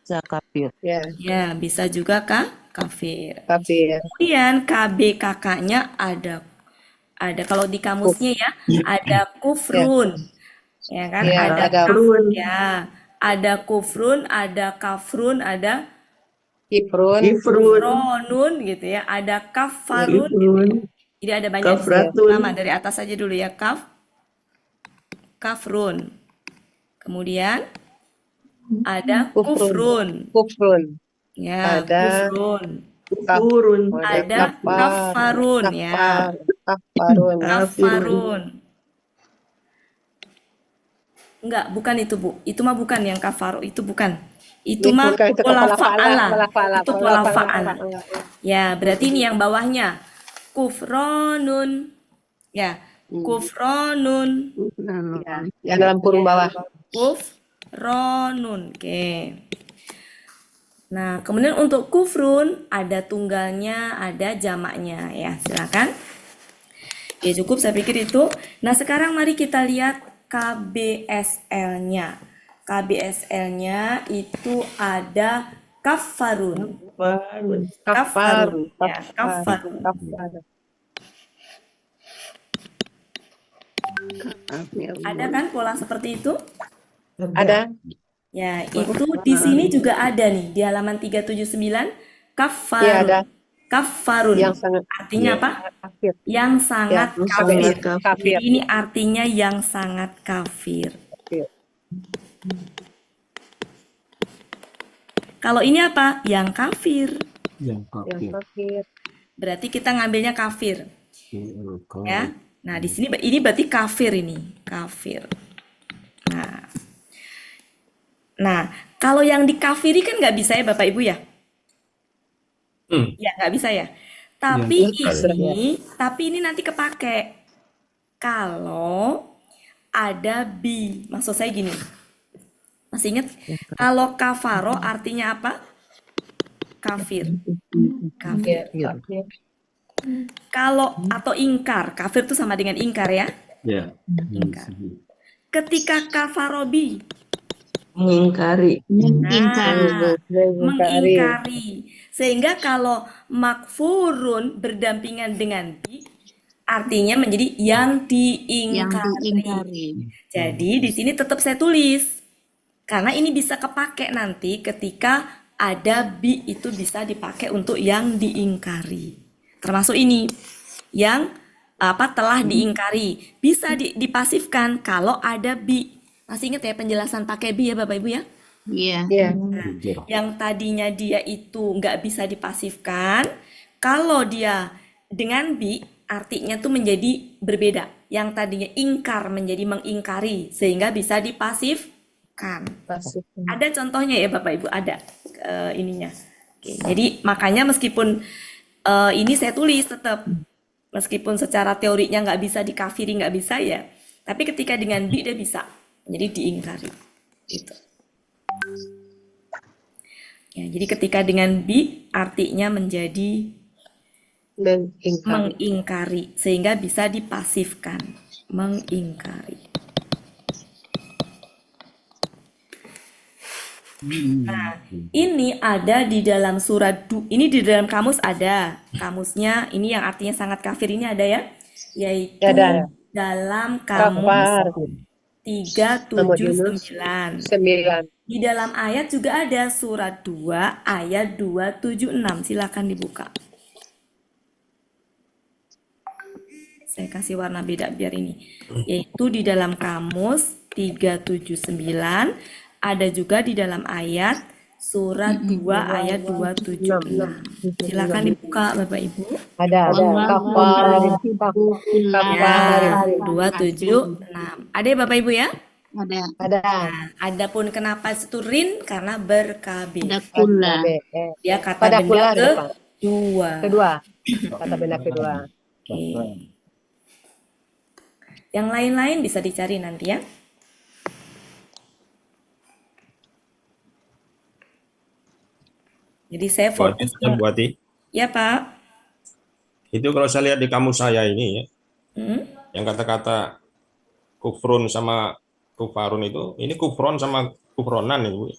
Bisa kafir. Ya, ya bisa juga kafir. kafir. Kemudian KBKK-nya ada kalau di kamusnya ya ada kufrun, ya kan? Ya, Ada ada kafrun, ya, ada kufrun, ada kafrun, ada Kifrun. kufronun gitu ya, ada kafarun gitu ya. Jadi ada banyak. Kafratun. Pertama dari atas saja dulu ya, kafrun. Kemudian ada kufrun. Kufrun. Ya, Ada kufrun. Kufurun. Ada kafarun ya. Kafarun. Kafarun. Enggak, bukan itu, Bu. Itu mah bukan yang kafaru, itu bukan. Itu mah Bukan, itu pola kepala fa'ala. fa'ala. Itu pola fa'ala. Ya, berarti ini yang bawahnya. Kufronun. Ya, kufronun. Ya, yang dalam kurung bawah. Kufronun. Oke. Nah, kemudian untuk kufrun ada tunggalnya, ada jamaknya ya. Silakan. Oke, cukup saya pikir itu. Nah, sekarang mari kita lihat KBSL-nya. KBSL-nya itu ada kafarun. Kafarun. Ya, kafarun. Ada kan pola seperti itu? Ada. Ya, itu di sini juga ada nih di halaman 379 kafarun. Ya, ada. Kafarun. Yang sangat Artinya apa? kafir. Yang sangat Ya, kafir. kafir. Jadi ini artinya yang sangat kafir. Kafir. Kalau ini apa? Yang kafir. Yang Yang kafir. kafir. Berarti kita ngambilnya kafir. Ya. Nah, di sini ini berarti kafir ini, kafir. Nah, kalau yang dikafiri kan nggak bisa ya Bapak Ibu ya? Ya nggak bisa ya. Tapi ini nanti kepake kalau ada bi. Maksud saya gini. Masih ingat? Kalau kafaro artinya apa? Kafir. Kafir. Kalau atau ingkar, kafir itu sama dengan ingkar ya? Ya. Ingkar. Ketika kafarobi, Mengingkari. mengingkari. Sehingga kalau makfurun berdampingan dengan bi, artinya menjadi yang diingkari. diingkari. Jadi di sini tetap saya tulis karena ini bisa kepake nanti ketika ada bi itu bisa dipakai untuk yang diingkari. Termasuk ini yang telah diingkari bisa dipasifkan kalau ada bi. Masih ingat ya penjelasan pakai bi ya Bapak Ibu ya? Iya. Iya. Yang tadinya dia itu nggak bisa dipasifkan, kalau dia dengan bi artinya tuh menjadi berbeda. Yang tadinya ingkar menjadi mengingkari sehingga bisa dipasifkan. Pasif. Ada contohnya ya Bapak Ibu, ada ininya. Oke, jadi makanya meskipun ini saya tulis tetap, meskipun secara teorinya nggak bisa dikafiri, nggak bisa ya, tapi ketika dengan bi dia bisa, jadi diingkari. Gitu. Ya, jadi ketika dengan bi artinya menjadi Mengingkari. mengingkari sehingga bisa dipasifkan, mengingkari. Nah, ini ada di dalam ini di dalam kamus ada. Kamusnya ini yang artinya sangat kafir ini ada ya, yaitu Ada. dalam kamus Kafar. 379. 9. Di dalam ayat juga ada surat 2 ayat 276. Silakan dibuka. Saya kasih warna beda biar ini. Yaitu di dalam kamus 379, ada juga di dalam ayat surat 2 ayat 276. Silakan dibuka Bapak Ibu. Ada. Kafar. Kafar. 276. Ada ya Bapak Ibu ya? Ada. Ada. Nah, adapun kenapa itu rin? Karena berkabeh. Ada kula. Dia kata Pada benda kula ada, Pak. kedua. Kedua. Kata benda kedua. Oke. Yang lain-lain bisa dicari nanti ya. Jadi saya Bu Ati, fokusnya. Bu Ati, Ya Pak. itu kalau saya lihat di kamus saya ini ya, Hmm? yang kata-kata kufrun sama kufarun itu, ini kufron sama kufronan itu.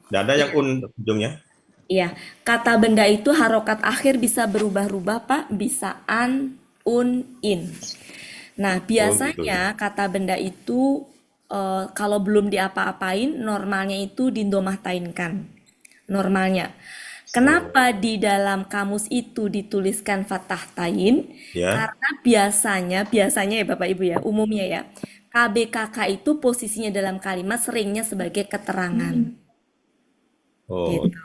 Tidak ada yang ujungnya. Iya, kata benda itu harokat akhir bisa berubah-ubah Pak, bisa an, un, in. Nah, biasanya kata benda itu kalau belum diapa-apain, normalnya itu dindomahtainkan. Normalnya. Kenapa di dalam kamus itu dituliskan fathah tain? Ya. Karena biasanya ya Bapak Ibu ya, umumnya ya, KBKK itu posisinya dalam kalimat seringnya sebagai keterangan. Oh, Gitu.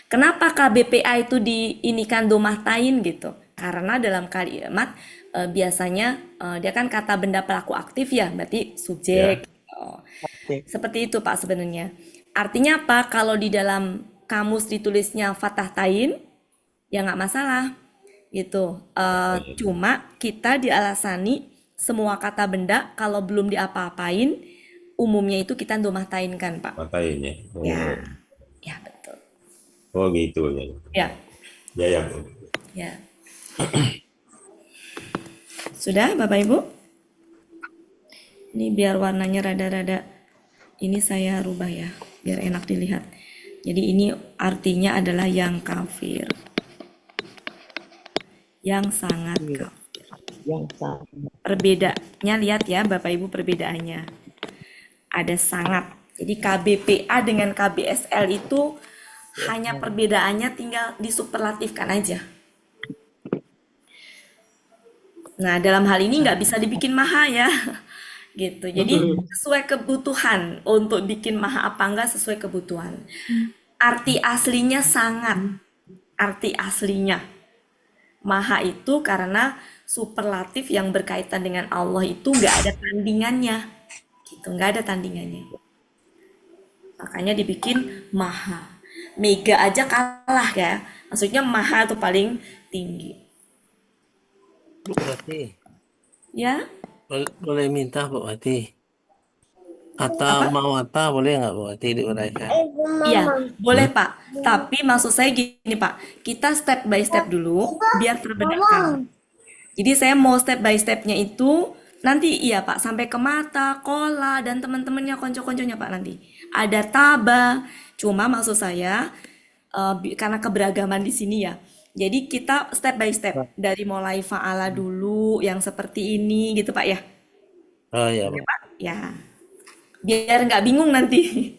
Kenapa KBPA itu diinikan domahtain gitu? Karena dalam kalimat biasanya dia kan kata benda pelaku aktif ya, berarti subjek. Oh. Seperti itu Pak sebenarnya. Artinya apa? Kalau di dalam kamus ditulisnya fathah tain, ya nggak masalah gitu. Cuma kita dialasani semua kata benda kalau belum diapa-apain, umumnya itu kita domahtainkan Pak. matanya. Oh. Ya, ya betul. Oh gitu ya. Ya. Ya ya. Ya. Sudah Bapak Ibu? Ini biar warnanya rada-rada ini saya rubah ya, biar enak dilihat. Jadi ini artinya adalah yang kafir. Yang sangat kafir. Yang sama. Perbedaannya lihat ya Bapak Ibu perbedaannya. Ada sangat. Jadi KBPA dengan KBSL itu hanya perbedaannya tinggal disuperlatifkan aja. Nah, dalam hal ini nggak bisa dibikin maha ya. Gitu. Jadi sesuai kebutuhan untuk bikin maha apa enggak sesuai kebutuhan. Arti aslinya sangat. Arti aslinya. Maha itu karena superlatif yang berkaitan dengan Allah itu nggak ada tandingannya. Gitu, nggak ada tandingannya. Makanya dibikin maha. Mega aja kalah ya. Maksudnya maha itu paling tinggi. Bu Wati, Ya, boleh minta Bu Wati? Kata mawata boleh nggak Bu Wati diuraikan? iya, boleh Pak. Tapi maksud saya gini Pak, kita step by step dulu biar terbedakan. Jadi saya mau step by stepnya itu nanti iya Pak, sampai ke mata, kola, dan teman-temannya, konco-konconya Pak nanti. Ada taba, cuma maksud saya karena keberagaman di sini ya. Jadi kita step by step dari mulai fa'ala dulu yang seperti ini gitu Pak ya. Oh ya, Pak. Ya, biar nggak bingung nanti.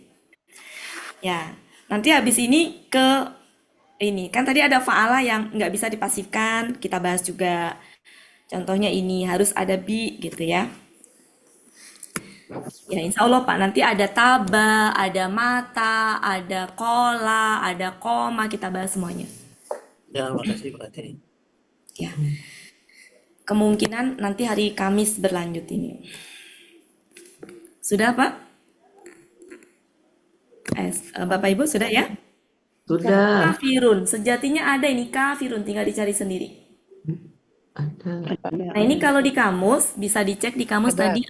Ya, nanti habis ini ke ini kan tadi ada fa'ala yang nggak bisa dipasifkan, kita bahas juga. Contohnya ini harus ada bi gitu ya. Ya, insya Allah Pak, nanti ada taba, ada mata, ada kola, ada koma, kita bahas semuanya. Ya, makasih Pak Ati. Ya, kemungkinan nanti hari Kamis berlanjut ini. Sudah Pak? Bapak Ibu sudah ya? Sudah. Kafirun, sejatinya ada ini kafirun, tinggal dicari sendiri. Ada. Nah ini kalau di kamus, bisa dicek di kamus Ada. tadi.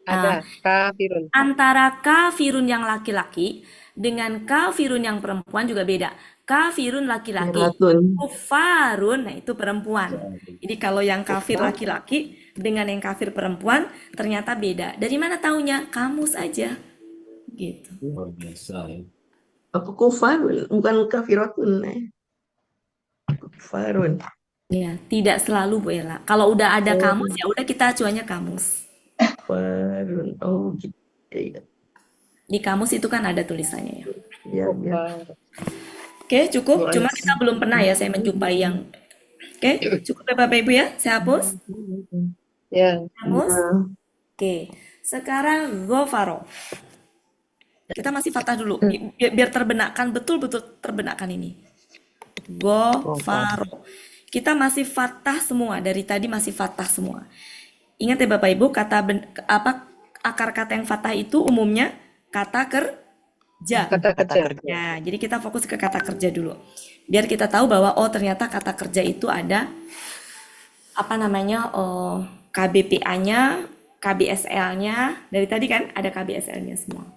Ada kafirun. Antara kafirun yang laki-laki dengan kafirun yang perempuan juga beda. Kafirun laki-laki, Ratun. kufarun, nah itu perempuan. Jadi kalau yang kafir laki-laki dengan yang kafir perempuan ternyata beda. Dari mana taunya? Kamus aja. Gitu. Luar biasa ya. Apa kufarun? Bukan kafiratun. Kufarun. Ya, tidak selalu Bu Ella. Kalau udah ada kamus ya udah kita acuannya kamus. Kufarun. Oh gitu. Ya, Di kamus itu kan ada tulisannya ya. ya. Oke, cukup. Cuma kita belum pernah ya saya menjumpai yang. Oke, cukup ya Bapak Ibu ya. Saya hapus. Ya. Hapus. Oke, sekarang gofaro. Kita masih fathah dulu. Biar terbenakkan, betul-betul terbenakkan ini. Gofaro. Kita masih fathah semua. Dari tadi masih fathah semua. Ingat ya Bapak Ibu, akar kata yang fathah itu umumnya kata kerja. Kata kerja. Ya, jadi kita fokus ke kata kerja dulu. Biar kita tahu bahwa oh ternyata kata kerja itu ada KBPA-nya, KBSL-nya. Dari tadi kan ada KBSL-nya semua.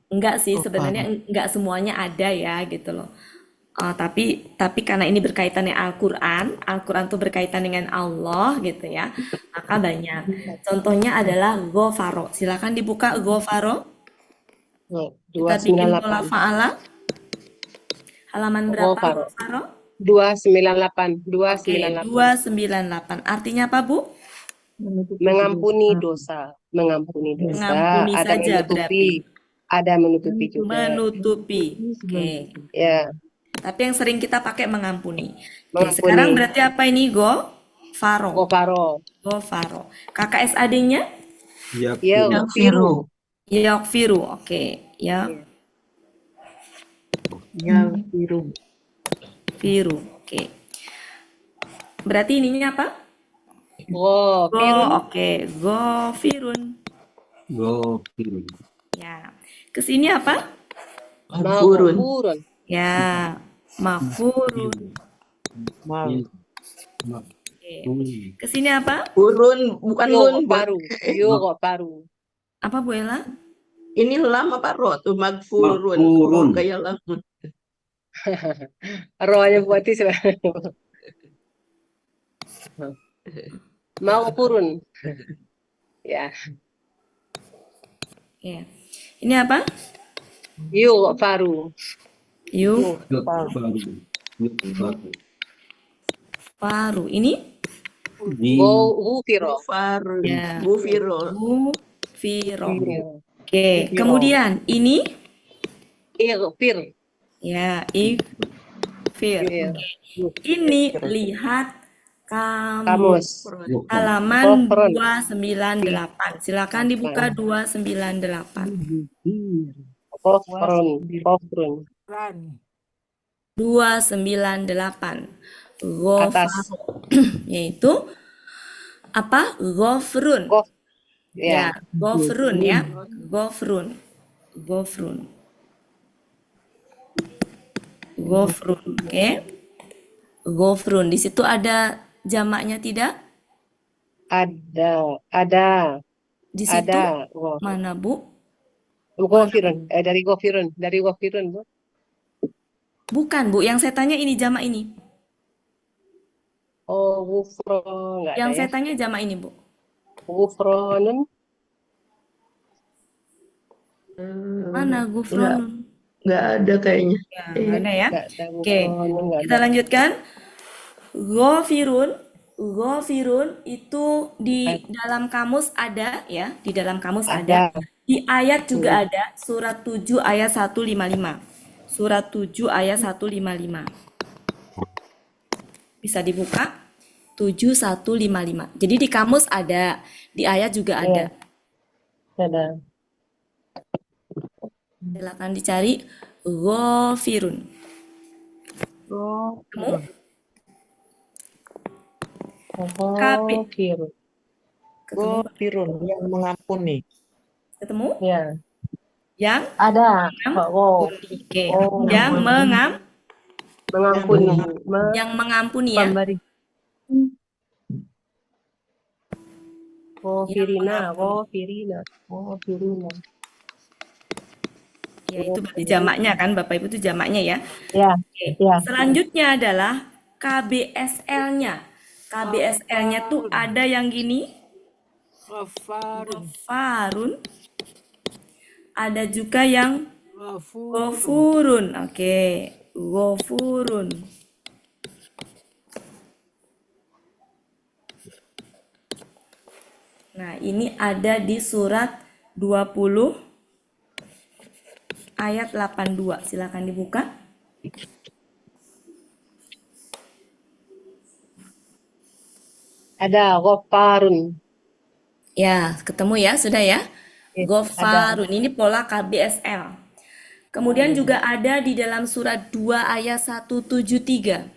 Enggak sih, sebenarnya enggak semuanya ada ya gitu loh. Tapi karena ini berkaitan dengan Al-Quran tuh berkaitan dengan Allah gitu ya, maka banyak. Contohnya adalah gofaro. Silakan dibuka gofaro. Kita bikin pola 298. fa'ala. Halaman berapa Gofaro. gofaro? 298. Oke, 298. Artinya apa Bu? Mengampuni dosa. Mengampuni dosa. Mengampuni Ada saja menutupi. berarti. Ada menutupi juga. Menutupi. Oke. Ya. Tapi yang sering kita pakai mengampuni. Oke, Mengampuni. sekarang berarti apa ini gofaro? Gofaro. Gofaro. KKSAD-nya? Yaghfiru. Yaghfiru. Oke, Yaghfiru. Firu. Oke. Berarti ininya apa? Ghafirun. Oke, gofirun. Gofirun. Ya. Kesini apa? Maghfurun. Maghfurun. Ya, maghfurun. Oke. Kesini apa? Furun, bukan nun. Yughfaru. Yughfaru. Apa Bu Ella? Ini lam apa ro tuh? Maghfurun. Maghfurun. Oh, kayak lam. Rohnya buati sebenarnya. Maghfurun. Ya. Ya. Ini apa? Yughfaru. Faru. Ini? Ghufiro. Gufar. Ya. Gufiro. Gufiro. Oke, kemudian ini? Ighfir. Ya, ighfir. Ini lihat kamus. Halaman 298. Silakan dibuka 298. Ghafrun. 298. Atas. Yaitu apa? Ghafrun. Ya, Ghafrun ya. Ghafrun. Oke. Ghafrun. Di situ ada jamaknya tidak? Ada. Di situ Ada. mana Bu? Ghafirun. Dari Ghafirun. Bu. Bukan Bu, yang saya tanya ini jamak ini. Oh, Ghufron. Enggak Yang ada saya ya. tanya jamak ini Bu. Ghufronun. Mana Ghufronun? Nggak ada kayaknya. Ya, nggak ada ya. Nggak ada Oke, mufradnya, nggak kita ada. lanjutkan. Ghafirun, ghafirun itu di dalam kamus ada ya, di dalam kamus ada. Ada. Di ayat juga ada, surat 7 ayat 155. Surat 7 ayat 155. Bisa dibuka? 7155. Jadi di kamus ada, di ayat juga ada. Ada. Silakan dicari ghafirun. Ketemu? Kapi. Ghafirun. Ketemu? Ghafirun, yang mengampuni. Ketemu? Ya. Yang Ada. Oke. Yang Mengampuni. yang mengampuni ya. Pemberi. Ghafirina. Ghafirina. Ghafirina. Ya, itu berarti jamaknya kan, Bapak Ibu, itu jamaknya ya. Ya. Oke. Ya. Selanjutnya adalah KBSL-nya. KBSL-nya tuh ada yang gini. Ghafarun. Ada juga yang ghafurun. Oke, ghafurun. Nah, ini ada di surat 20 ayat 82. Silakan dibuka. Ada Ghafarun. Ya, ketemu ya, sudah ya. Ya, Ghafarun, ini pola KBSL. Kemudian juga ada di dalam surat 2 ayat 173.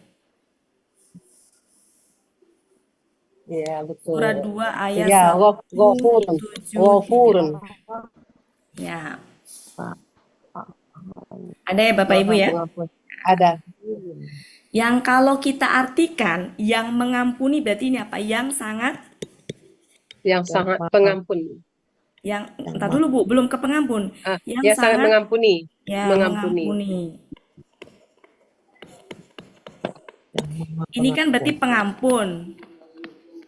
Ya, betul. Surat 2 ayat Ya, Ghafurun. 173. Ya. Ada ya Bapak Ibu ya? Ada. Yang kalau kita artikan, yang mengampuni berarti ini apa? Yang sangat pengampun. Yang entar dulu Bu, belum ke pengampun. Yang sangat mengampuni. Ya, mengampuni. Ini kan berarti pengampun.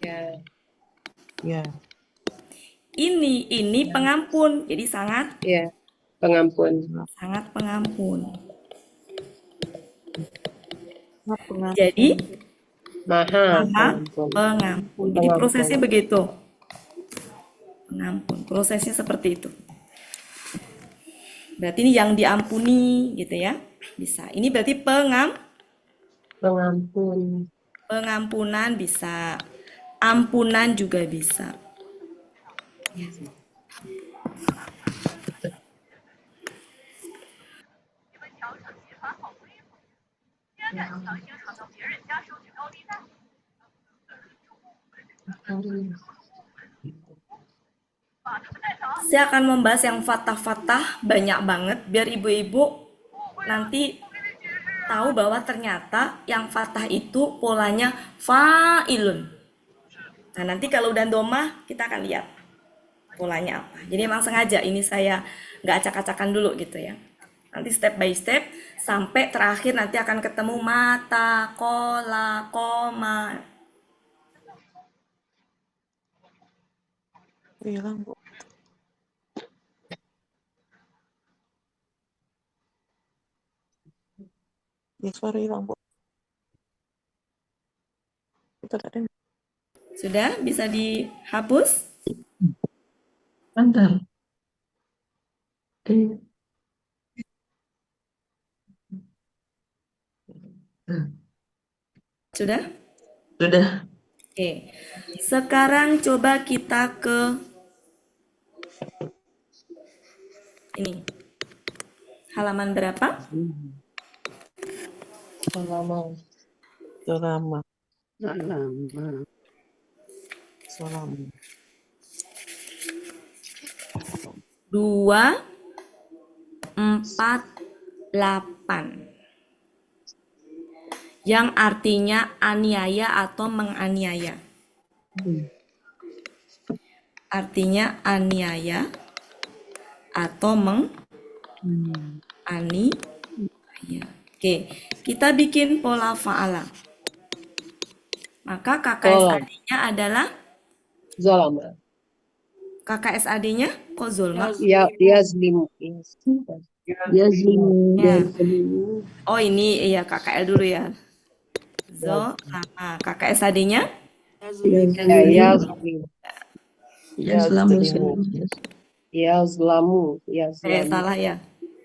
Ya. Ya. Ini pengampun. Jadi sangat pengampun. Sangat pengampun. Jadi Maha pengampun. Jadi prosesnya begitu. Pengampun. Prosesnya seperti itu. Berarti ini yang diampuni gitu ya. Bisa. Ini berarti pengampun. Pengampunan bisa. Ampunan juga bisa. Saya akan membahas yang fatah-fatah banyak banget biar ibu-ibu nanti tahu bahwa ternyata yang fatah itu polanya fa'ilun. Nah, nanti kalau udah domah kita akan lihat polanya apa. Jadi emang sengaja ini saya nggak acak-acakan dulu gitu ya. Nanti step by step sampai terakhir nanti akan ketemu mata, kola, koma. Hilang, Bu. Ya, suara hilang, Bu. Itu tadi. Sudah bisa dihapus? Bentar. Sudah? Sudah. Oke. Sekarang coba kita ke ini. Halaman berapa? Halaman. Selama. 248. Yang artinya aniaya atau menganiaya. Artinya aniaya atau menganiaya. Oke, kita bikin pola fa'ala. Maka KKSAD-nya adalah Zalama. KKSAD-nya kok zulma? Yazlimu. Yazlimu. Ya. Yazlimu. Oh ini iya KKL dulu ya. Zo lama. KKS tadinya? Yazlimu. Yazlim. Yazlamu. Yazlamu. Yazlamu. Salah ya.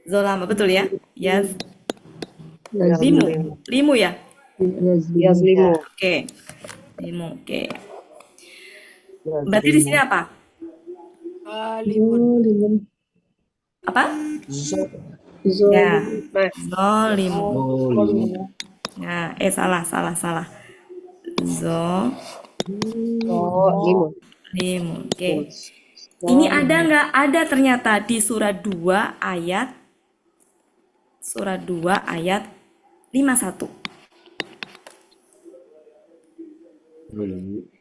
Zo lama betul ya? Yazlimu. Limu ya? Yazlimu. Yazlimu. Oke. Limu. Oke. Berarti di sini apa? Zalimun. Apa? Zalimun. Ya. Mas. Zolimu. Zolimu. Nah, salah. Zalimun. Limu. Oke. Ini ada nggak? Ada ternyata di surat 2 ayat 51.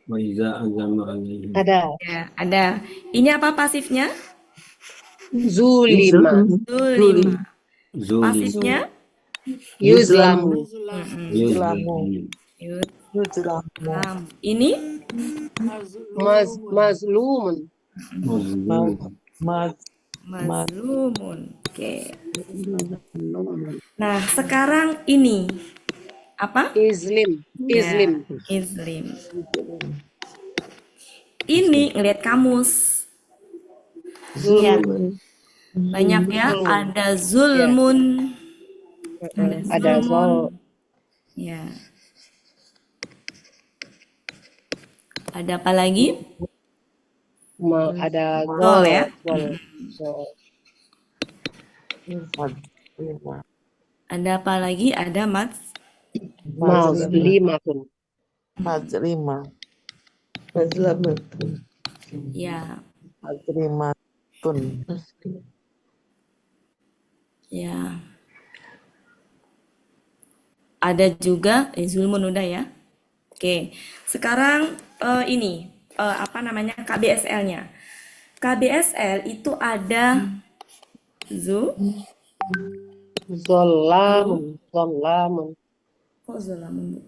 Wa iza azama alaihim. Ada. Ya, ada. Ini apa pasifnya? Zulima. Zulima. Zolim. Pasifnya? Yuzlamu. Yuzlamu. Yudlam. Ini? Mazlumun. Mazlumun. Oke. Nah, sekarang ini apa? Izlim. Izlim. Ya, izlim. Ini ngelihat kamus. Ya, banyak ya. Ada zulmun. Ada zol. Ya. Ada apa lagi? Ada Zol zol ya. Zol. Ada apa lagi? Ada Mazlimatun. Mazlimatun. ya. Mazlimatun. Ya. Ada juga zulmun udah ya. Oke. Sekarang ini apa namanya KBSL-nya. KBSL itu ada Zolamun. Kok zolamun, Bu?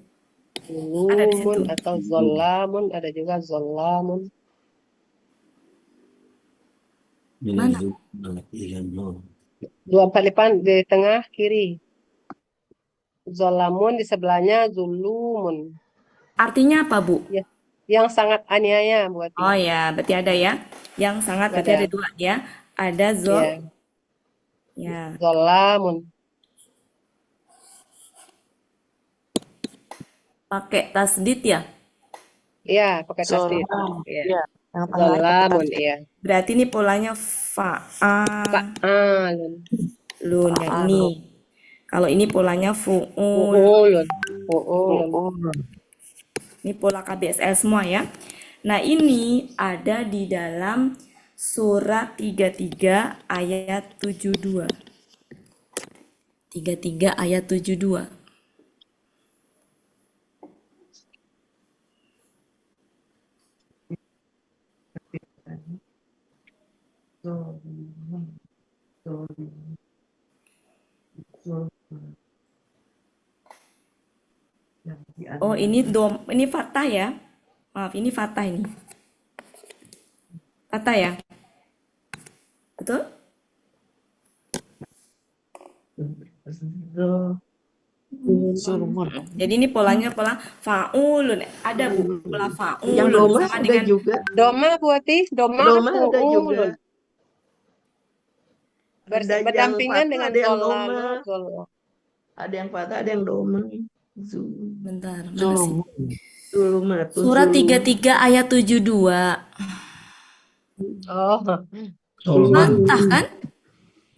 Zulumun atau zolamun, ada juga zolamun. Mana? Dua palipan di tengah kiri. Zolamun di sebelahnya zulumun. Artinya apa, Bu? Ya, yang sangat aniaya buat Oh ya, berarti ada ya. Yang sangat berarti ada dua ya. Ada ya. Zolamun. Pakai tasdid ya? Iya, pakai tasdid. Iya. Zolamun, iya. Berarti ini polanya Fa'alun. lun yang ini. Kalau ini polanya fu'ul. Fu'ulun. Ini pola KBSL semua ya. Nah, ini ada di dalam surat 33 ayat 72. 33 ayat 72. Oh, ini fathah ya. Maaf, ini fathah ini. Fathah ya. Betul? Jadi ini polanya pola fa'ulun. Ada Bu, pola fa'ulun. Yang doma sama ada dengan juga. Doma buati, doma ada juga. Berdampingan dengan zolama. Ada yang fathah, ada yang doma. Bentar, mana sih? Zulumatun. Surat 33 ayat 72. Oh, Fathah kan?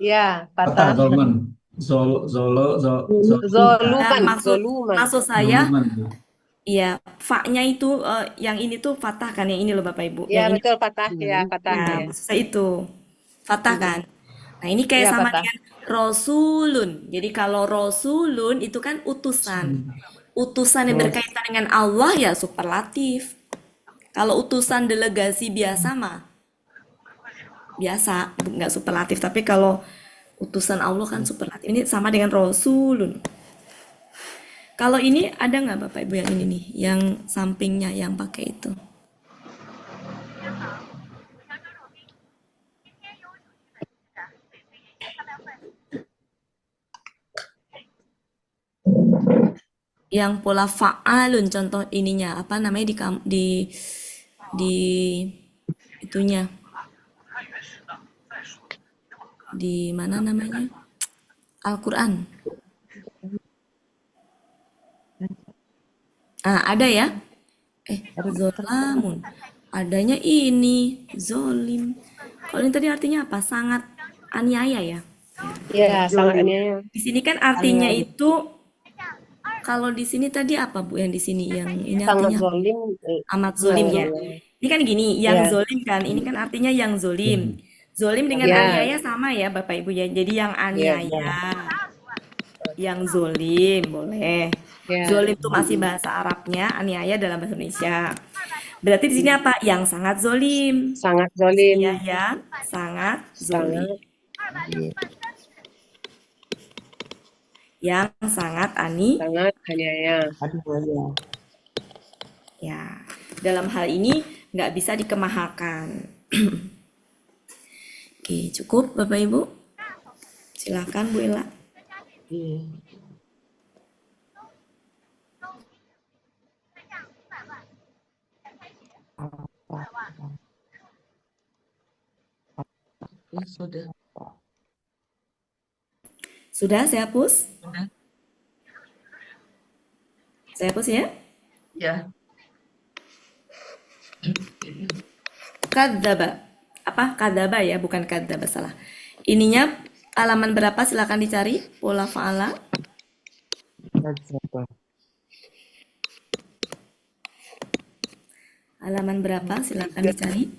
ya, Patah patah. Zolman. Zoluman. Maksud saya, iya, fa-nya itu yang ini tuh fathah kan, yang ini loh Bapak Ibu. Ya, Yang betul, patah. Ya, patah. Nah, Ya. maksud saya itu fathah kan. Nah, ini kayak Iya, sama patah. dengan Rasulun. Jadi kalau Rasulun itu kan utusan. Utusan yang berkaitan dengan Allah ya superlatif. Kalau utusan delegasi biasa mah biasa, nggak superlatif. Tapi kalau utusan Allah kan superlatif. Ini sama dengan Rasulun. Kalau ini ada nggak Bapak Ibu yang ini nih, yang sampingnya yang pakai itu? Yang pola fa'alun contoh ininya apa namanya di itunya di mana namanya Al-Quran. Ada ya? Zolamun. Adanya ini zolim. Kalau ini tadi artinya apa? Sangat aniaya ya. Ya, sangat aniaya. Di sini kan artinya Aniaya. itu kalau di sini tadi apa Bu yang di sini yang ini Sangat artinya zolim. amat zolim ya. Ini kan gini, yang Ya. zolim kan. Ini kan artinya yang zolim. Zolim dengan Ya. aniaya sama ya Bapak Ibu ya. Jadi yang aniaya, yang zolim boleh. Ya. Zolim itu masih bahasa Arabnya, aniaya dalam bahasa Indonesia. Berarti di sini apa? Yang sangat zolim. Sangat zolim. Ya, yang sangat zolim. Yang sangat Sangat aniaya. Ya, dalam hal ini nggak bisa dikemahakan. Oke, cukup Bapak Ibu. Silakan Bu Ella. Sudah saya hapus? Saya hapus ya? Ya. Kadzaba. Apa? Kadzaba ya, bukan kadzaba, salah. Ininya halaman berapa? Silakan dicari. Pola fa'ala. Halaman berapa? Silakan dicari.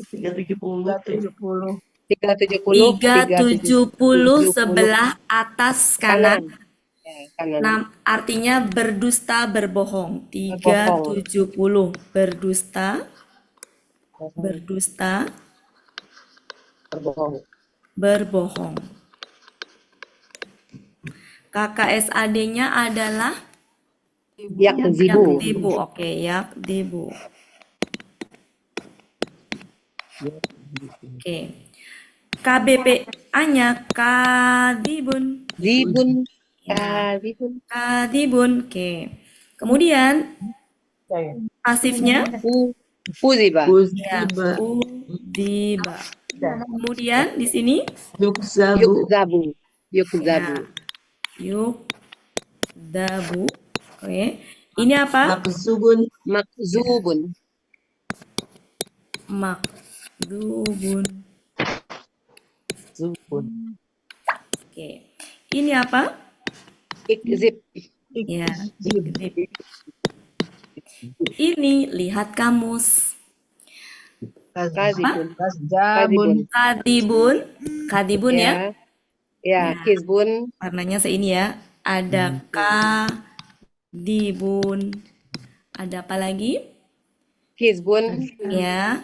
370. 370 sebelah atas kanan. Kanan. Artinya berdusta, berbohong. 370 berdusta, berdusta, Berbohong. berbohong. KKSAD-nya adalah Yakzibu. yakdibu. Oke, yakdibu. Oke. KBPA-nya kadibun. Zibun. Ya, Kadibun. kadibun. Oke. Kemudian pasifnya Uziba. ya, udiba. Kemudian di sini Yukzabu. Yukzabu. Yukzabu. yukdabu. Oke. Ini apa? Makzubun. Makzubun. Makdubun. Zubun. Oke. Ini apa? Ikzib. Ya, ikdib. Ini lihat kamus. Kazibun. Kazabun. Kadibun. Kadibun ya. Ya, kizbun. Warnanya seini ya. Ada kadibun. Ada apa lagi? Kizbun. Ya.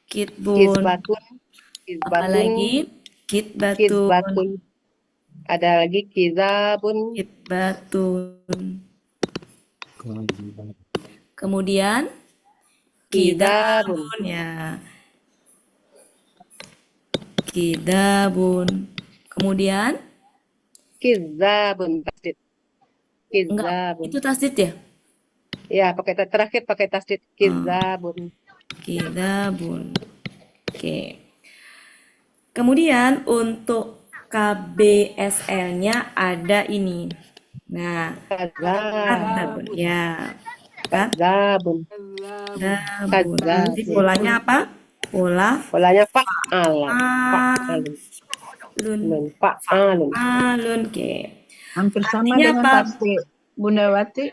Kitbun. Kizbatun. Apa lagi? Kitbatun. Kizbatun. Ada lagi kizabun. Kitbatun. Kemudian Kidabun. kidabun ya. Kidabun. Kemudian Kizabun. Tasdid. enggak, Kizabun. itu tasdid ya? Ya, terakhir pakai tasdid. Kizabun. Kidabun. Oke. Kemudian untuk KBSL-nya ada ini. Nah, kadzabun ya. Kadzabun. Kadzabun. Nanti polanya apa? Polanya fa'ala. Fa'alun. Fa'alun. Fa'alun. Oke. Hampir sama Artinya dengan apa? tadi Bunda Wati.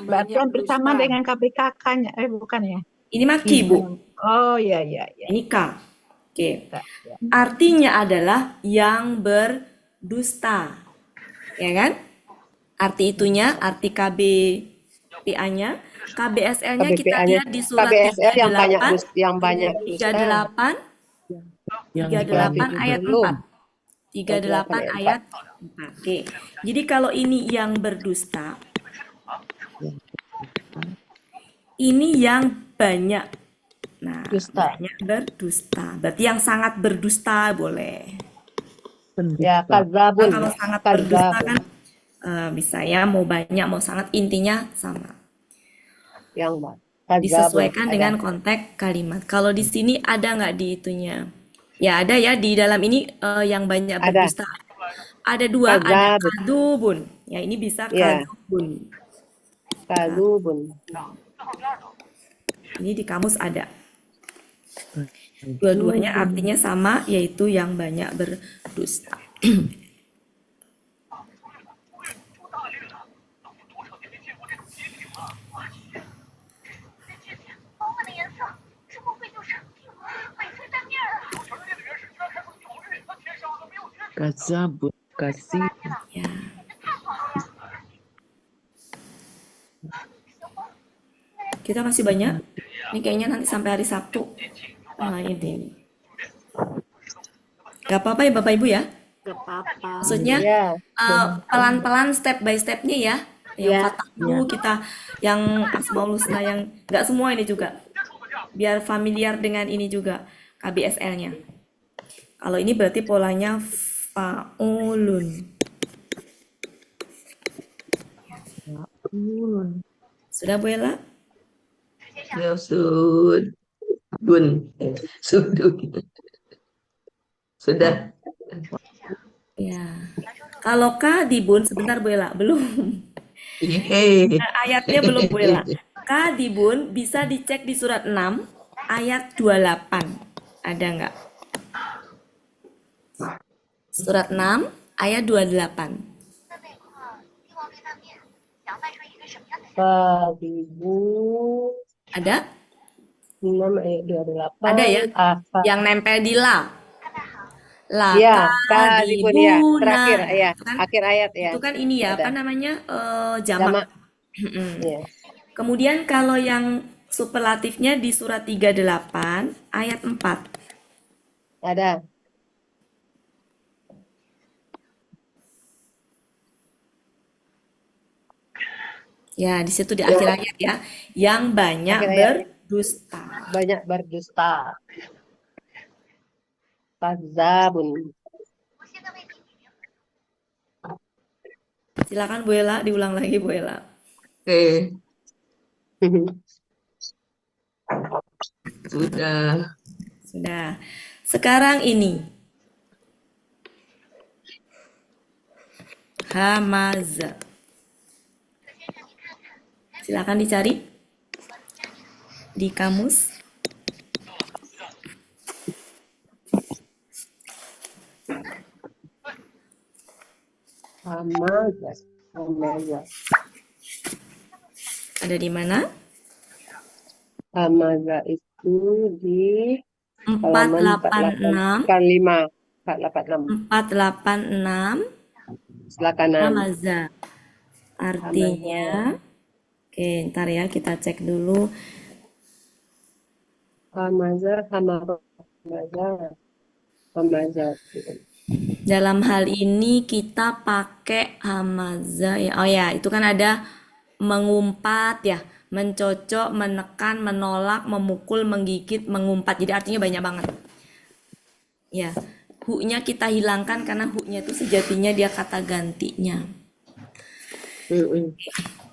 Berarti hampir sama dengan KPKK-nya. Bukan ya? Ini maki, Bu. Oh iya iya iya. Ini K. Oke. Artinya adalah yang berdusta. Ya kan? Arti itunya, arti KBPA-nya. KBSL-nya kita lihat di surat KBSL yang 38. banyak 38 ayat 4. 38 ayat 4. Oke. Jadi kalau ini yang berdusta, ini yang banyak. Nah, banyak berdusta. Berarti yang sangat berdusta boleh. Ya, kadzabun. Kalau sangat berdusta kan Bisa ya, mau banyak, mau sangat, intinya sama. Yang kadzabun Disesuaikan ada. dengan konteks kalimat. Kalau di sini ada nggak di itunya? Ya ada ya, di dalam ini yang banyak Ada. berdusta. Ada dua, ada Kadzabun. kadubun. Ya ini bisa Ya, kadubun. kadzubun. Ini di kamus ada. Dua-duanya artinya sama, yaitu yang banyak berdusta. Kazabun, kasih. Ya. Kita masih banyak. Ini kayaknya nanti sampai hari Sabtu. Nah, ini. Gak apa-apa ya Bapak Ibu ya. Gak apa-apa. Maksudnya Ya, pelan-pelan step by stepnya ya. Yang Ya. fathah dulu kita, yang asmaul husna, yang nggak semua ini juga. Biar familiar dengan ini juga KBSL-nya. Kalau ini berarti polanya faulun. Sudah Bu Ella? Ya, sudun. Sudun. Sudah. Ya. Kalau kadibun, sebentar Bu Ella, belum. Yeay. Ayatnya belum Bu Ella. Kadibun bisa dicek di surat 6 ayat 28. Ada nggak? Surat 6 ayat 28. kadzibun. Ada? 6 ayat 28. Ada ya? Apa? Yang nempel di la. La Ya, kadzibun ya. Terakhir kadibuna. ya, Itu kan, akhir ayat ya. itu kan ini ya, Ada. apa namanya? Jamak. Jamak. Mm-mm. Ya. Kemudian kalau yang superlatifnya di surat 38 ayat 4. Ada. Ya, di situ di akhir ayat ya. Yang banyak Akhir ayat. berdusta. Banyak berdusta. Kadzabun. Silakan Bu Ella, diulang lagi Bu Ella. Oke, sudah. Sudah. Sekarang ini. Hamaza. Silakan dicari di kamus. Hamaza. Hamaza. Ada di mana? Hamaza itu di halaman 486. 486. 486. Sebelah kanan. Hamaza. Artinya, oke, ntar ya kita cek dulu. Hamaza, hamaza, hamaza. Dalam hal ini kita pakai hamaza ya. Oh ya, itu kan ada mengumpat ya, mencocok, menekan, menolak, memukul, menggigit, mengumpat. Jadi artinya banyak banget. Ya, hu-nya kita hilangkan karena hu-nya itu sejatinya dia kata gantinya.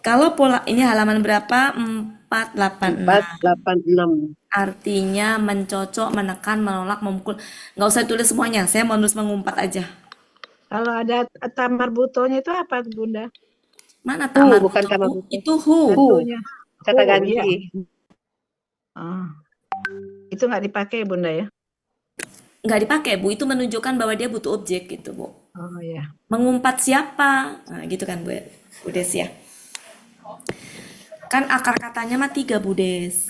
Kalau pola ini halaman berapa? 486. 486. Artinya mencocok, menekan, menolak, memukul. Nggak usah tulis semuanya, saya mau nulis mengumpat aja. Kalau ada tamar butonya itu apa Bunda? Mana tamar bukan buto? tamar Hu, buto. itu hu. Satunya. Kata Oh, ganti. iya. Ah. Itu nggak dipakai Bunda ya? Nggak dipakai Bu, itu menunjukkan bahwa dia butuh objek gitu Bu. Oh ya. Mengumpat siapa? Nah gitu kan Bu Des ya. Kan akar katanya mah 3 Bu Des.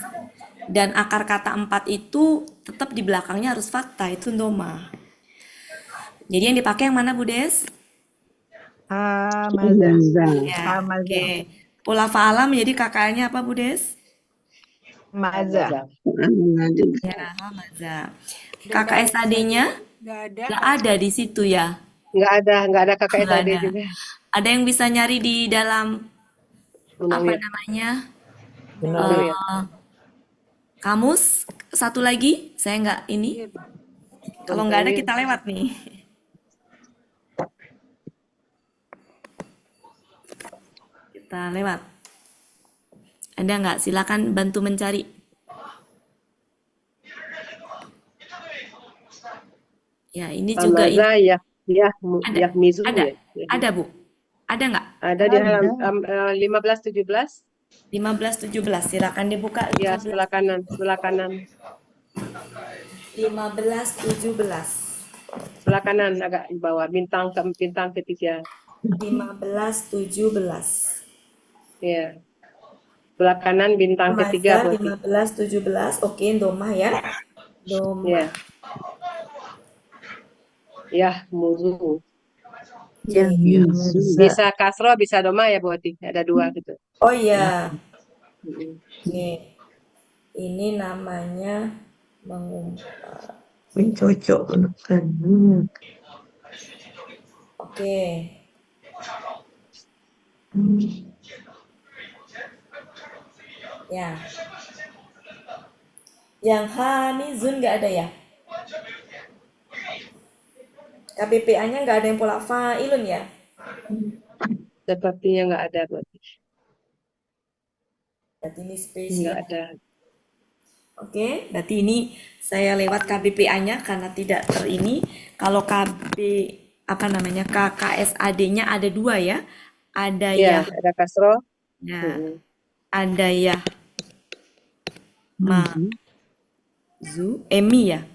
Dan akar kata 4 itu tetap di belakangnya harus fakta, itu doma. Jadi yang dipakai yang mana Bu Des? Hamaza. Ya, Hamaza. oke. Pola fa'ala menjadi kakaknya apa Bu Des? Maza. Ya, hamaza. Kakak SAD-nya nggak ada di situ ya. Nggak ada kakak Nggak tadi ada. juga. Ada yang bisa nyari di dalam apa Munawir. namanya? Munawir. Kamus satu lagi, saya nggak ini. Kalau nggak ada kita lewat nih. kita lewat. Ada nggak? Silakan bantu mencari. Ya, ini juga Hamaza ya ada, mizu ada, ya. ada Bu. Ada nggak? Ada di halaman 15-17. 15-17, silakan dibuka. Ya, sebelah kanan, sebelah kanan. 15-17. Sebelah kanan agak di bawah, bintang ketiga. 15-17. Ya. Sebelah kanan bintang ketiga berarti. 15-17. Oke, domah ya. Domah. Ya. Ya, muzu. Ya, Bisa kasro, bisa doma ya berarti. Ada dua gitu. Oh iya. Oke. Ini namanya mengumpat. mencocokkan. Oke. Ya. Yang hamizun nggak ada ya? KBPA-nya nggak ada yang pola fa'ilun ya? Sepertinya nggak ada berarti. Berarti ini Nggak spesial. ada. Oke, berarti ini saya lewat KBPA-nya karena tidak terini. Kalau KKSAD-nya ada dua ya. Ada Ya, ya, ada kasro. ya, ada ya, ma, mi ya,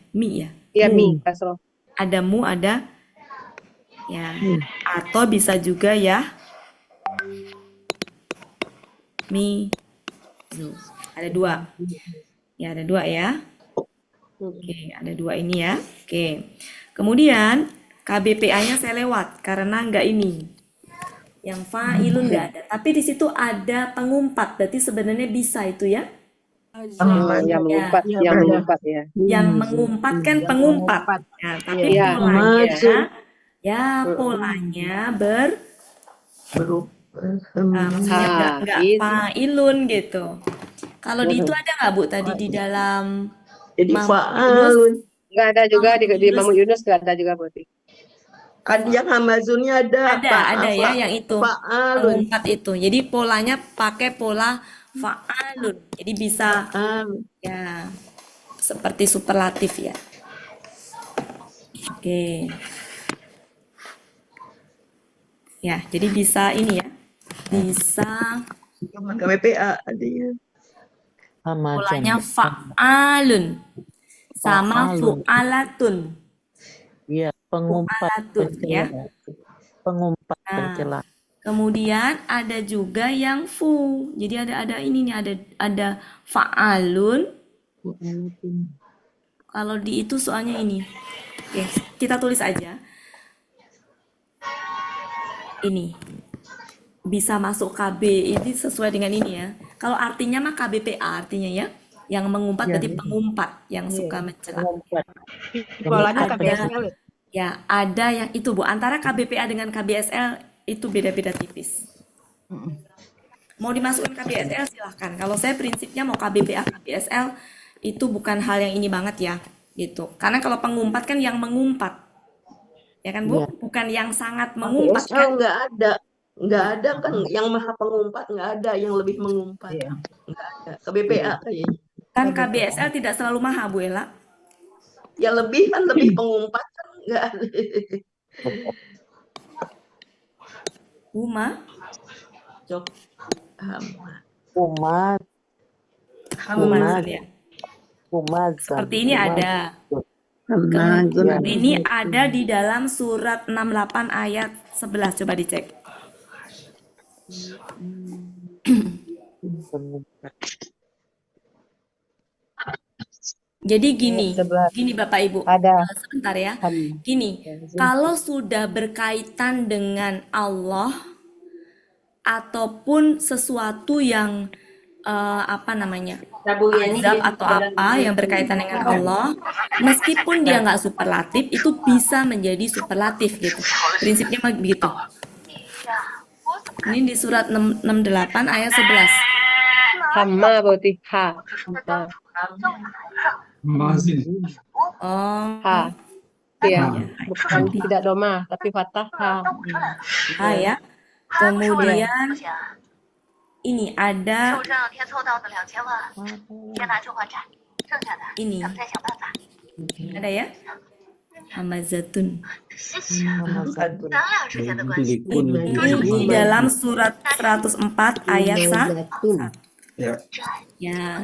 Iya, mi, kasro. ada mu, ada ya, atau bisa juga ya, mi, zu. Ada dua. Ya, ada dua ya. Oke, ada dua ini ya. Oke. Kemudian KBPA-nya saya lewat karena nggak ini. Yang fa'ilun nggak ada. Tapi di situ ada pengumpat. Berarti sebenarnya bisa itu ya. Yang mengumpat, Ya, yang mengumpat ya. yang mengumpat kan pengumpat. Ya, tapi Iya. polanya, ya polanya maksudnya nggak fa'ilun gitu. Kalau di itu ada nggak Bu tadi di dalam Jadi Mahmud fa'alun. Nggak ada juga di Yunus? Mahmud Yunus, nggak ada juga berarti. Kan yang hamazunnya ada. Ada ya yang itu Fa'alun. pengumpat itu. Jadi polanya pakai pola fa'alun. Jadi bisa ya seperti superlatif ya. Oke. Ya, jadi bisa ini ya. Bisa KBPA adanya. polanya fa'alun sama fu'alatun. Iya, pengumpat Fu'alatun ya. Pengumpat Nah, pencela. kemudian ada juga yang fu. Jadi ada ini nih ada fa'alun. Kalau di itu soalnya ini. Oke, kita tulis aja. Ini. Bisa masuk KB ini sesuai dengan ini ya. Kalau artinya mah KBPA artinya ya. Yang mengumpat berarti pengumpat yang suka mencela. Polanya Ada KBSL. ya, ada yang itu Bu. Antara KBPA dengan KBSL itu beda-beda tipis. Mau dimasukin KBSL silahkan. Kalau saya prinsipnya mau KBPA, KBSL itu bukan hal yang ini banget ya, gitu. Karena kalau pengumpat kan yang mengumpat, ya kan Bu? Bukan yang sangat mengumpat KBSL kan? nggak ada kan yang maha pengumpat, nggak ada yang lebih mengumpat. Nggak ada. KBPA kayaknya. Kan KBSL tidak selalu maha Bu Ella. Ya lebih kan lebih pengumpat kan nggak ada. Uma, Cok. Umat, Humazan ya. umat. Seperti ini ada. Ini ada di dalam surat 68 ayat 11. Coba dicek. Jadi gini Bapak Ibu, sebentar ya. Gini, kalau sudah berkaitan dengan Allah ataupun sesuatu yang azab atau apa yang berkaitan dengan Allah, meskipun dia nggak superlatif, itu bisa menjadi superlatif gitu. Prinsipnya begitu. Ini di surat 68 ayat 11. Hama berarti ha. Mazin. Oh, Ha. Iya, bukan tidak doma, tapi fathah ha. ya. Kemudian ini ada ini ada ya hamazatun. Ini di dalam surat 104 ayat 1. Ya. Ya.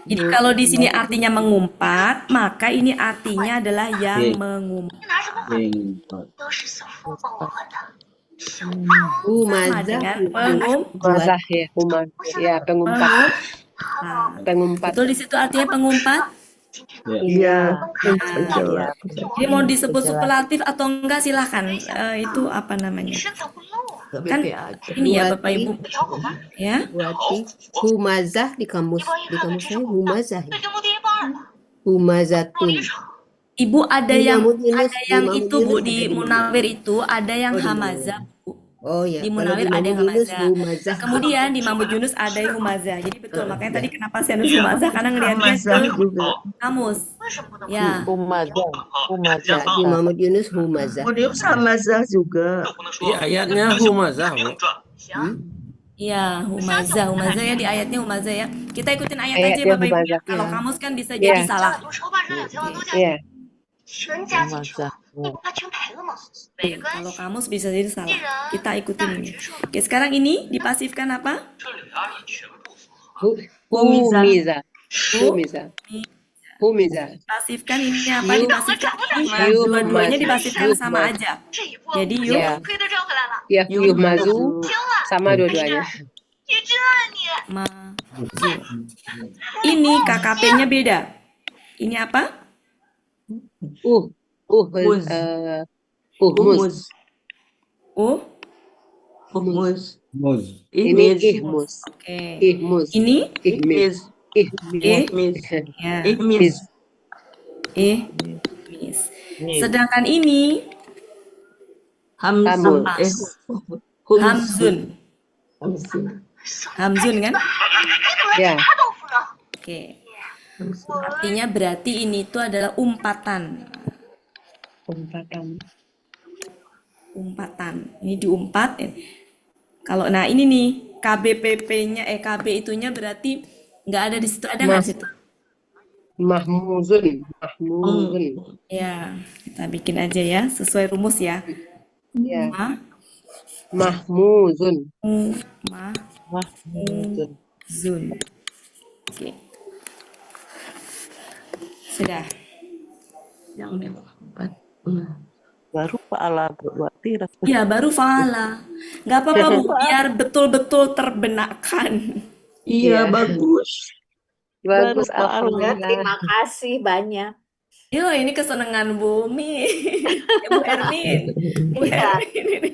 Jadi kalau di sini artinya mengumpat, maka ini artinya adalah yang mengumpat. Sama dengan Humazah ya, ya pengumpat. Pengumpat. Betul, di situ artinya pengumpat. Iya. Ini mau disebut superlatif atau enggak silahkan. Itu apa namanya? Kan ini ya Bapak Ibu. Ya. Berarti humazah di kamus saya humazah. Humazatun. Ibu ada yang itu Bu di ada Munawir itu ada yang hamazah Bu. Oh ya. Di Kalau Munawir di ada yang Mahmud Yunus, hamazah. humazah. Kemudian di Mahmud Yunus ada yang humazah. Jadi betul, makanya tadi kenapa saya nulis humazah karena ngelihatnya ke kamus. Ya. Humazah. Di Mahmud Yunus humazah. Kemudian hamazah juga. Di ayatnya humazah, Bu. Iya, humazah ya di ayatnya humazah ya. Kita ikutin ayat aja Ayatnya Bapak Ibu. humazah, Kalau ya. kamus kan bisa jadi salah. Iya. Humazah. Kalau kamus bisa jadi salah. Kita ikutin ini. Oke, sekarang ini dipasifkan apa? Humiza. Humiza. Humiza. Pasifkan ini apa? Dipasifkan ini. Dua-duanya dipasifkan sama aja. Jadi yuk. Ya, yuhmazu sama dua-duanya. Maju. Ini KKP-nya beda. Ini apa? Humus. Humus. Ini ihmus. Oke. Ihmus. Ini Ihmis. Ihmis. ya. Ihmis. Ihmis. Sedangkan ini Hamzun. Hamzun. Hamzun kan? Ya. Oke. Artinya berarti ini itu adalah umpatan. Umpatan. Ini diumpat. Kalau nah ini nih KBPP-nya KB itunya berarti nggak ada di situ, ada nggak di situ? Mahmuzun. Ya, kita bikin aja ya sesuai rumus ya. Ya. Mahmuzun. Mahmuzun. Oke. Sudah. Yang diempat. Baru fa'ala berarti Ya, baru fa'ala. Nggak apa-apa Bu, biar betul-betul terbenakkan. Iya, bagus. Bagus, Baru alhamdulillah. Terima kasih banyak. Yo, ini kesenangan Bumi. Bu Ermin. Bu Ermin ini.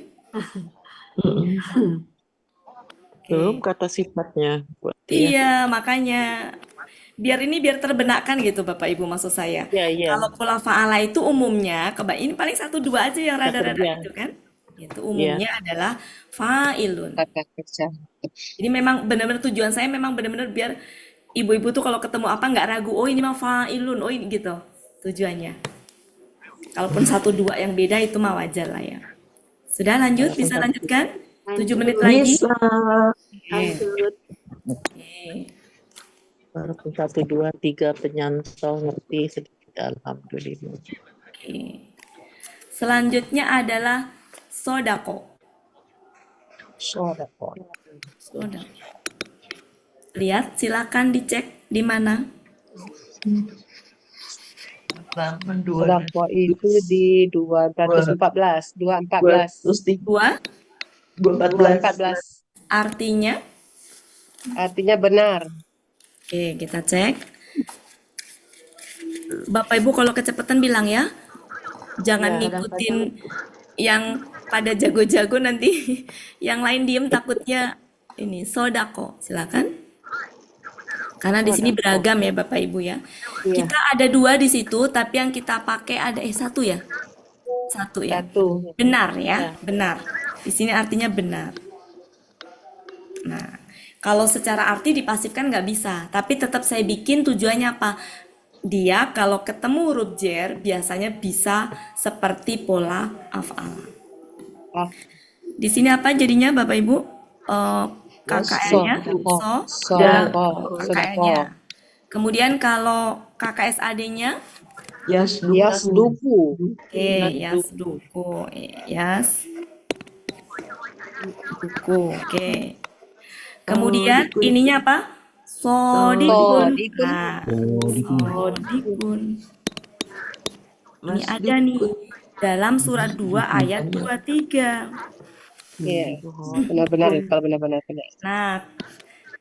belum kata sifatnya. Iya, makanya biar terbenakkan gitu Bapak Ibu maksud saya. Iya. Kalau pola fa'ala itu umumnya, ini paling 1 2 aja yang rada-rada itu kan. Itu umumnya adalah fa'ilun. Jadi memang benar-benar tujuan saya memang benar-benar biar ibu-ibu tuh kalau ketemu apa nggak ragu, oh ini mah fa'ilun, oh ini gitu tujuannya. Kalaupun 1 2 yang beda itu mah wajar lah ya. Sudah lanjut, bisa lanjutkan? 7 menit lagi. Bisa. Lanjut. Baru 1, 2, 3 penyantol ngerti sedikit alhamdulillah. Oke. Selanjutnya adalah sodako. Sodako. Lihat, silakan dicek di mana. Sodako itu di 214. 214. Artinya? Artinya benar. Oke, kita cek. Bapak Ibu kalau kecepatan bilang ya. Jangan ngikutin yang pada jago-jago nanti yang lain diem takutnya ini sodako. Silakan. Karena di sini beragam ya Bapak Ibu ya. Kita ada 2 di situ, tapi yang kita pakai ada 1 ya. 1 ya. Benar ya, benar. Di sini artinya benar. Nah, kalau secara arti dipasifkan nggak bisa, tapi tetap saya bikin tujuannya apa? Dia kalau ketemu huruf jer biasanya bisa seperti pola af'al. Di sini apa jadinya Bapak Ibu? KKN-nya KKN-nya. Kemudian kalau KKSAD-nya Yasduku. Yasduku. Oke. Kemudian ininya apa? Sodikun. Nah, sodikun. Ini ada nih dalam surat 2 ayat 23. Iya, benar-benar kalau benar-benar. Nah,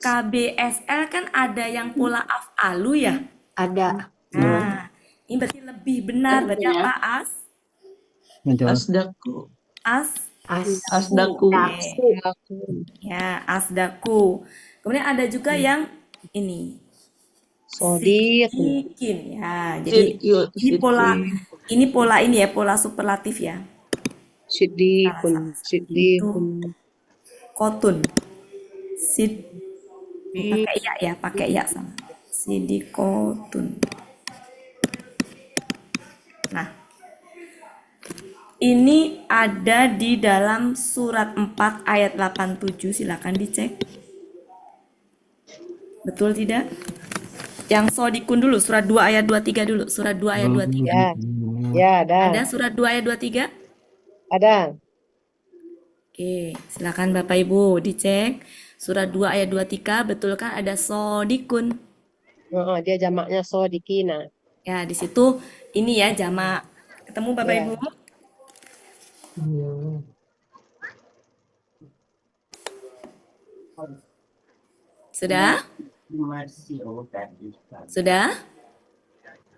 KBSL kan ada yang pola af'alu ya? Ada. Nah, ini berarti lebih benar. Berarti apa? Asdaku. Asdaku. Ya, asdaku. Kemudian ada juga yang ini. Sodikin. Ya, jadi ini pola ini ya, pola superlatif ya. Siddiqun. Kotun. Pakai ya sama. Sidikotun. Nah, ini ada di dalam surat 4 ayat 87, silakan dicek. Betul tidak? Yang sodikun dulu, surat 2 ayat 23 dulu, surat 2 ayat 23. Ya, ada. Ada surat 2 ayat 23? Ada. Oke, silakan Bapak Ibu dicek. Surat 2 ayat 23, betul kan ada sodikun? Dia jamaknya sodikina. Ya, di situ ini ya jamak. Ketemu Bapak Ibu? Sudah? Sudah?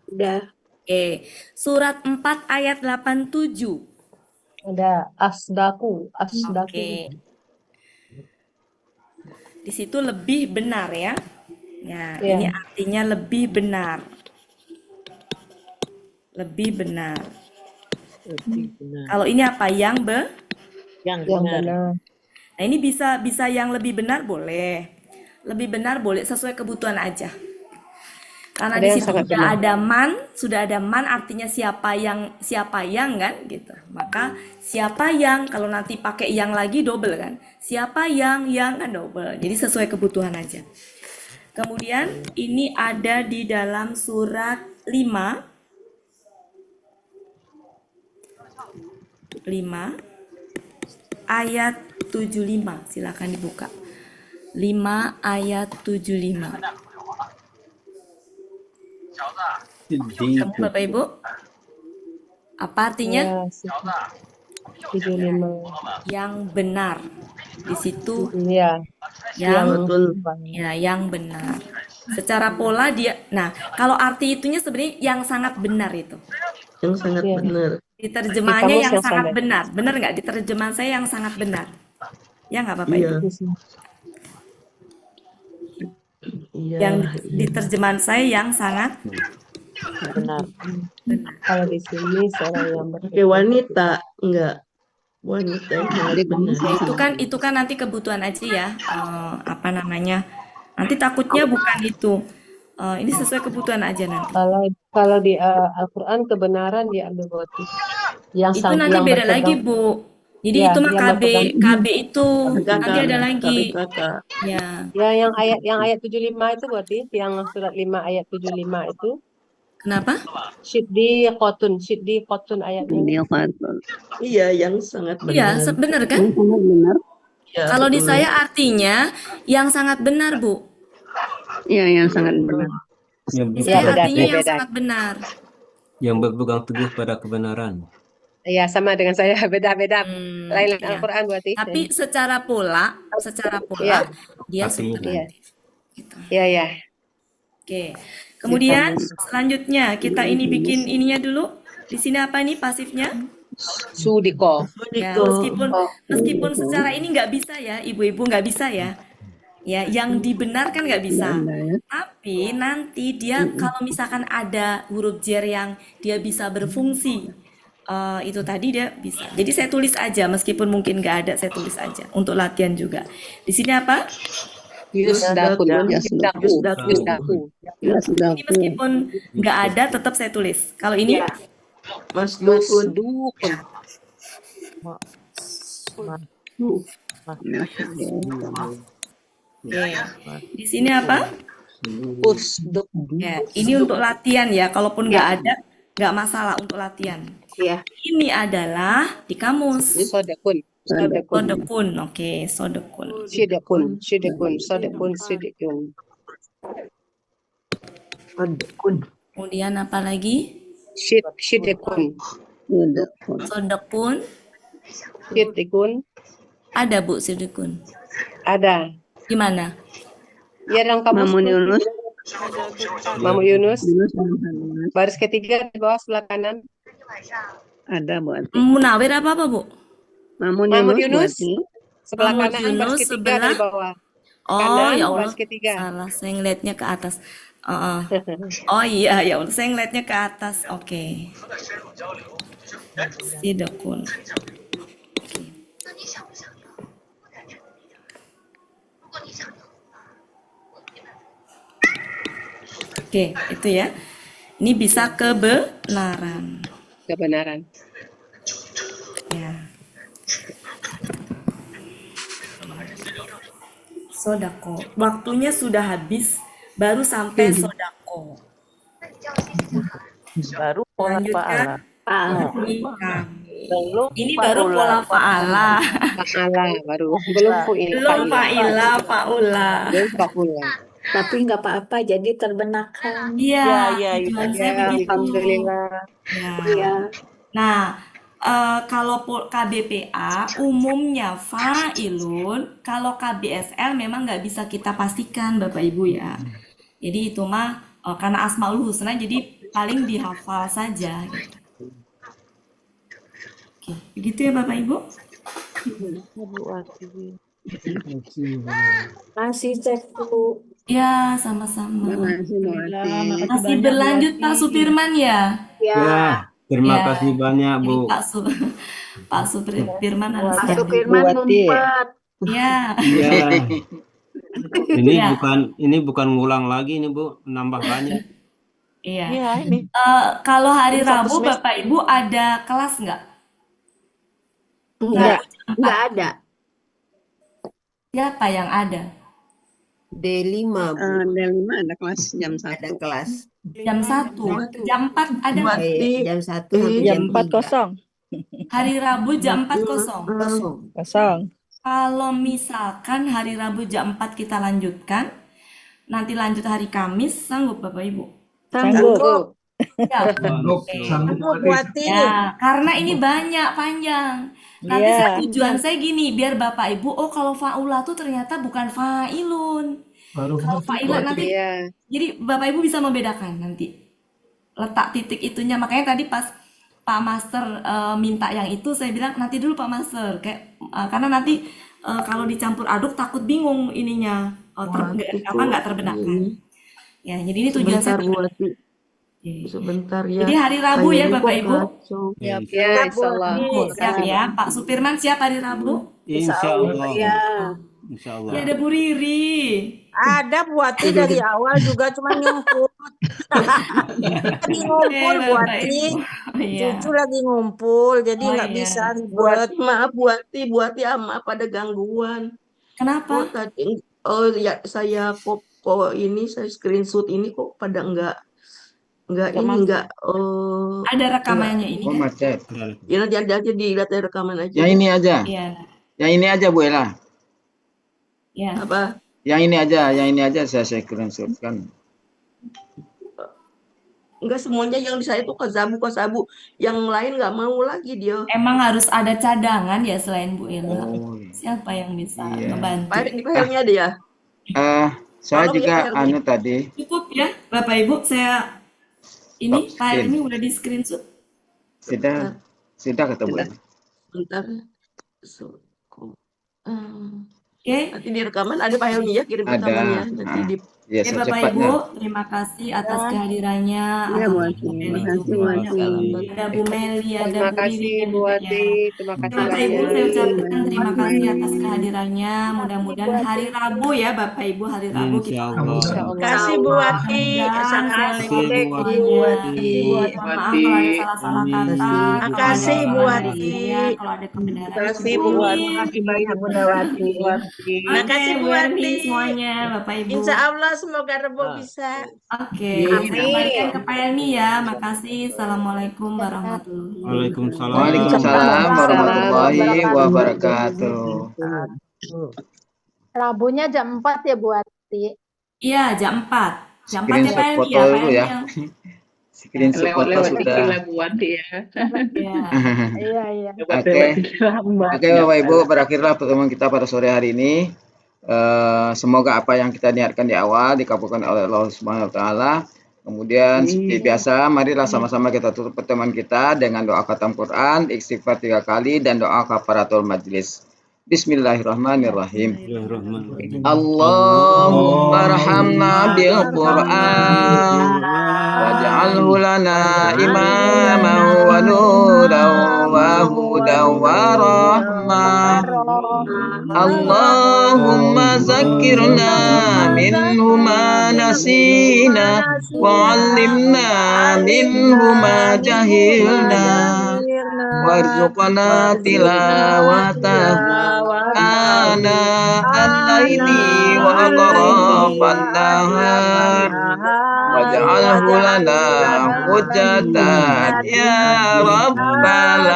Sudah. Oke, surat 4 ayat 87. Ada asdaku. Oke. Di situ lebih benar ya. Ya, ini artinya lebih benar. Lebih benar. Kalau ini apa? Yang benar. Nah, ini bisa yang lebih benar boleh. Lebih benar boleh sesuai kebutuhan aja. Karena di situ sudah ada man artinya siapa yang kan gitu. Maka siapa yang kalau nanti pakai yang lagi double kan. Siapa yang kan double. Jadi sesuai kebutuhan aja. Kemudian ini ada di dalam surat 5 ayat 75. Silakan dibuka. 5 ayat 75. Bapak Ibu, apa artinya? 75. Yang benar. Di situ yang benar. Secara pola dia. Nah, kalau arti itunya sebenarnya yang sangat benar itu. Yang sangat benar. Di terjemahannya yang sangat benar. Benar nggak? Di terjemahan saya yang sangat benar. Ya nggak Bapak Ibu? Yang di terjemahan saya yang sangat benar. Kalau di sini seorang yang pakai wanita enggak. Wanita yang sangat benar. Itu kan nanti kebutuhan aja ya. Apa namanya? Nanti takutnya bukan itu. Ini sesuai kebutuhan aja nanti. Kalau di Al-Quran kebenaran diambil berarti. Itu nanti beda lagi Bu. Jadi itu mah KB itu nanti ada lagi. Ya. Yang ayat 75 itu berarti yang surat 5 ayat 75 itu. Kenapa? Syiddi qotun ayat ini. Iya, yang sangat benar. Iya, benar kan? Sangat benar. Ya, kalau di saya artinya yang sangat benar, Bu. Iya, yang sangat benar. Di saya artinya yang sangat benar. Yang berpegang teguh pada kebenaran. Iya, sama dengan saya, beda-beda. Lain Iya. Al-Quran berarti. Tapi secara pola dia superlatif. Gitu. Iya. Oke. Kemudian selanjutnya kita ini bikin ininya dulu. Di sini apa nih pasifnya? Sudiko. Ya, meskipun secara ini nggak bisa ya, ibu-ibu nggak bisa ya. Ya, yang dibenarkan nggak bisa. Tapi nanti dia kalau misalkan ada huruf jer yang dia bisa berfungsi, itu tadi dia bisa. Jadi saya tulis aja, meskipun mungkin nggak ada, saya tulis aja untuk latihan juga. Di sini apa? Yusdaku. Ini meskipun nggak ada, tetap saya tulis. Kalau ini Masdukun. Oke. Di sini apa? Pusduk. Ya, ini untuk latihan ya. Kalaupun nggak ada, nggak masalah untuk latihan. Ya. Ini adalah di kamus. Sodakun. Sodakun. Sodekun. Oke, sodekun. Shidakun. Shidakun. Sodakun. Shidakun. Kemudian apa lagi? Shidakun. Sodekun. Shidakun. Ada Bu sodekun. Ada. Gimana? Ya dalam kamus. Mamun Yunus. Mamu Yunus. Baris ketiga di bawah sebelah kanan. Ada Bu Ati. Munawir apa Bu? Mamun Mahmud Yunus, Bu Yunus. Ati. Sebelah Mahmud kanan Yunus baris ketiga sebelah. dari bawah. Oh Kanan, ya Allah, baris ketiga. salah. Saya ngeliatnya ke atas. Oh iya, ya Allah, saya ngeliatnya ke atas. Oke. Sidekun. Oke, itu ya. Ini bisa kebenaran. Kebenaran. Ya. Sodako. Waktunya sudah habis, baru sampai sodako. Baru pola Lanjutkan. fa'ala. Ini kami. Belum Ini baru pola fa'ala. Fa'ala baru. Belum fu'il. Belum fa'ila, fa'ula. Belum fa'ula. Tapi nggak apa-apa, jadi terbenarkan. Iya, Ya, tujuan Ya, saya begitu. alhamdulillah. Ya. Nah, kalau KBPA umumnya fa'ilun, kalau KBSL memang nggak bisa kita pastikan Bapak Ibu ya. Jadi itu mah karena Asmaul Husna jadi paling dihafal saja. Gitu. Oke, begitu ya Bapak Ibu. Masih cek dulu. Ya, sama-sama. Makasih Bu Ati. Masih berlanjut Pak Supirman ya? Ya, terima Ya. kasih banyak Ini Bu. Pak Supirman harus Pak hadir. Supirman ngumpet. Ya. Ya, ini Ya. bukan ngulang lagi nih Bu, nambah banyak. Iya. Iya, ini. Kalau hari Ini satu Rabu semester. Bapak Ibu ada kelas nggak? Enggak ada. Siapa yang ada? D5, Bu. D5 ada kelas jam 1. Ada kelas. Jam 1, jam 4 ada nggak? Jam 1 sampai jam 3. Hari Rabu jam 4 kosong. Kosong. Kalau misalkan hari Rabu jam 4 kita lanjutkan, nanti lanjut hari Kamis, sanggup Bapak Ibu? Sanggup. Ya. Sanggup, Oke. sanggup Bu Ati. Ya, karena ini banyak panjang. Nanti tujuan saya gini, biar Bapak Ibu, oh kalau fa'ula tuh ternyata bukan fa'ilun. Baru Kalau ngerti Bu fa'ila Ati. nanti, Iya. jadi Bapak Ibu bisa membedakan nanti. Letak titik itunya, makanya tadi pas Pak Master minta yang itu, saya bilang nanti dulu Pak Master. Karena nanti kalau dicampur aduk takut bingung ininya, nggak terbedakan. Ya, jadi ini tujuan saya. Sebentar ya. Jadi hari Rabu ya Bapak Ibu. Ya, insyaallah. Siap ya, Pak Supirman siap hari Rabu? Insya Allah. Ya. Insya Ya Allah. ada Bu Riri. Ada Bu Ati dari awal juga cuma nyumput. Lagi ngumpul Bu Bapak Ati. Ibu. Iya. Cucu lagi ngumpul, jadi Oh, nggak iya. bisa Buat ribet. maaf Bu Ati maaf ada gangguan. Kenapa? Tadi ya saya kok ini saya screenshot ini kok pada enggak Ada rekamannya ini Oh, kan? macet. ya nanti aja dilihat dari rekaman aja. Yang ini aja. Iya. Yang ini aja Bu Ella. Ya. Apa? Yang ini aja saya screenshotkan. Enggak semuanya yang di saya itu kasabu. Yang lain nggak mau lagi dia. Emang harus ada cadangan ya selain Bu Ella. Oh, Siapa yang bisa iya. ngebantu? Di filenya ada ya? Saya Tolong juga ya, Pak RW. tadi. Cukup ya Bapak Ibu, saya ini file ini udah di screenshot. Sudah kata Bu Ella. Bentar. Oke. Nanti di rekaman ada Pak Helmi ya kirim Ada. rekamannya nanti di Ya, Oke, Bapak secepatnya. Ibu, terima kasih atas kehadirannya. Ya, Bu Alhamdulillah, Ati. Bu Meli Makasih, Bu juga. Ati. Ada Bu Meli, ada Terima Bu kasih Ririn Bu juga Ati, ya. terima kasih Bapak Ibu, banyak. saya ucapkan terima kasih atas kehadirannya. Mudah-mudahan hari Rabu ya, Bapak Ibu, hari Rabu kita Insya ketemu. Allah. Insya Allah. Kasih Bu Wati. Mudah-mudahan Makasih sehat Bu semuanya. Wati. Mohon maaf kalau ada salah-salah Amin. kata, Amin. kalau ada Makasih Bu kesalahan dari Wati. saya, kalau ada kebenaran Kasih Ibu Bu Umi. Wati. Makasih banyak Bunda Wati. Wati. Oke, Bu Ermi semuanya, Bapak Ibu. Insya Allah semoga Rebo bisa. Oke, saya kembalikan ke Pak Elmi ya. Makasih. Assalamualaikum warahmatullahi wabarakatuh. Waalaikumsalam. Waalaikumsalam warahmatullahi wabarakatuh. Rabunya jam 4 ya Bu Ati. Iya, jam 4. Jam 4 ya Pak Screenshot Elmi foto ya, Pak dulu Elmi ya. yang Screenshot foto Lewat-lewat dikit sudah. lah Bu Wati ya. ya. Iya. Oke, Lewat-lewat dikit lambat. oke Bapak Ibu, berakhirlah pertemuan kita pada sore hari ini. Semoga apa yang kita niatkan di awal dikabulkan oleh Allah Subhanahu wa taala. Kemudian seperti biasa, marilah sama-sama kita tutup pertemuan kita dengan doa khatam Quran, istighfar 3 kali dan doa kafaratul majlis. Bismillahirrahmanirrahim. Allahumma rahamna bil Qur'an waj'alhu lana imaman wa nuran wa hudan wa rahmah. Allahumma zakkirna minhu ma nasina wa 'allimna minhu ma jahilna warzuqna tilawatahu ana al-laili wa atrafan nahar waj'alhu lana hujjatan ya rabbal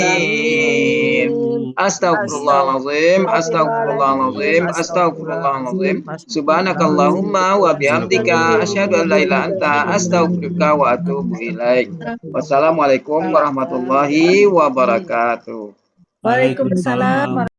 alamin. Astaghfirullahaladzim, astaghfirullahaladzim, astaghfirullahaladzim. Subhanakallahumma wa bihamdika asyhadu an la ilaha illa anta astaghfiruka wa atubu ilaik. Wassalamualaikum warahmatullahi wabarakatuh. Waalaikumsalam.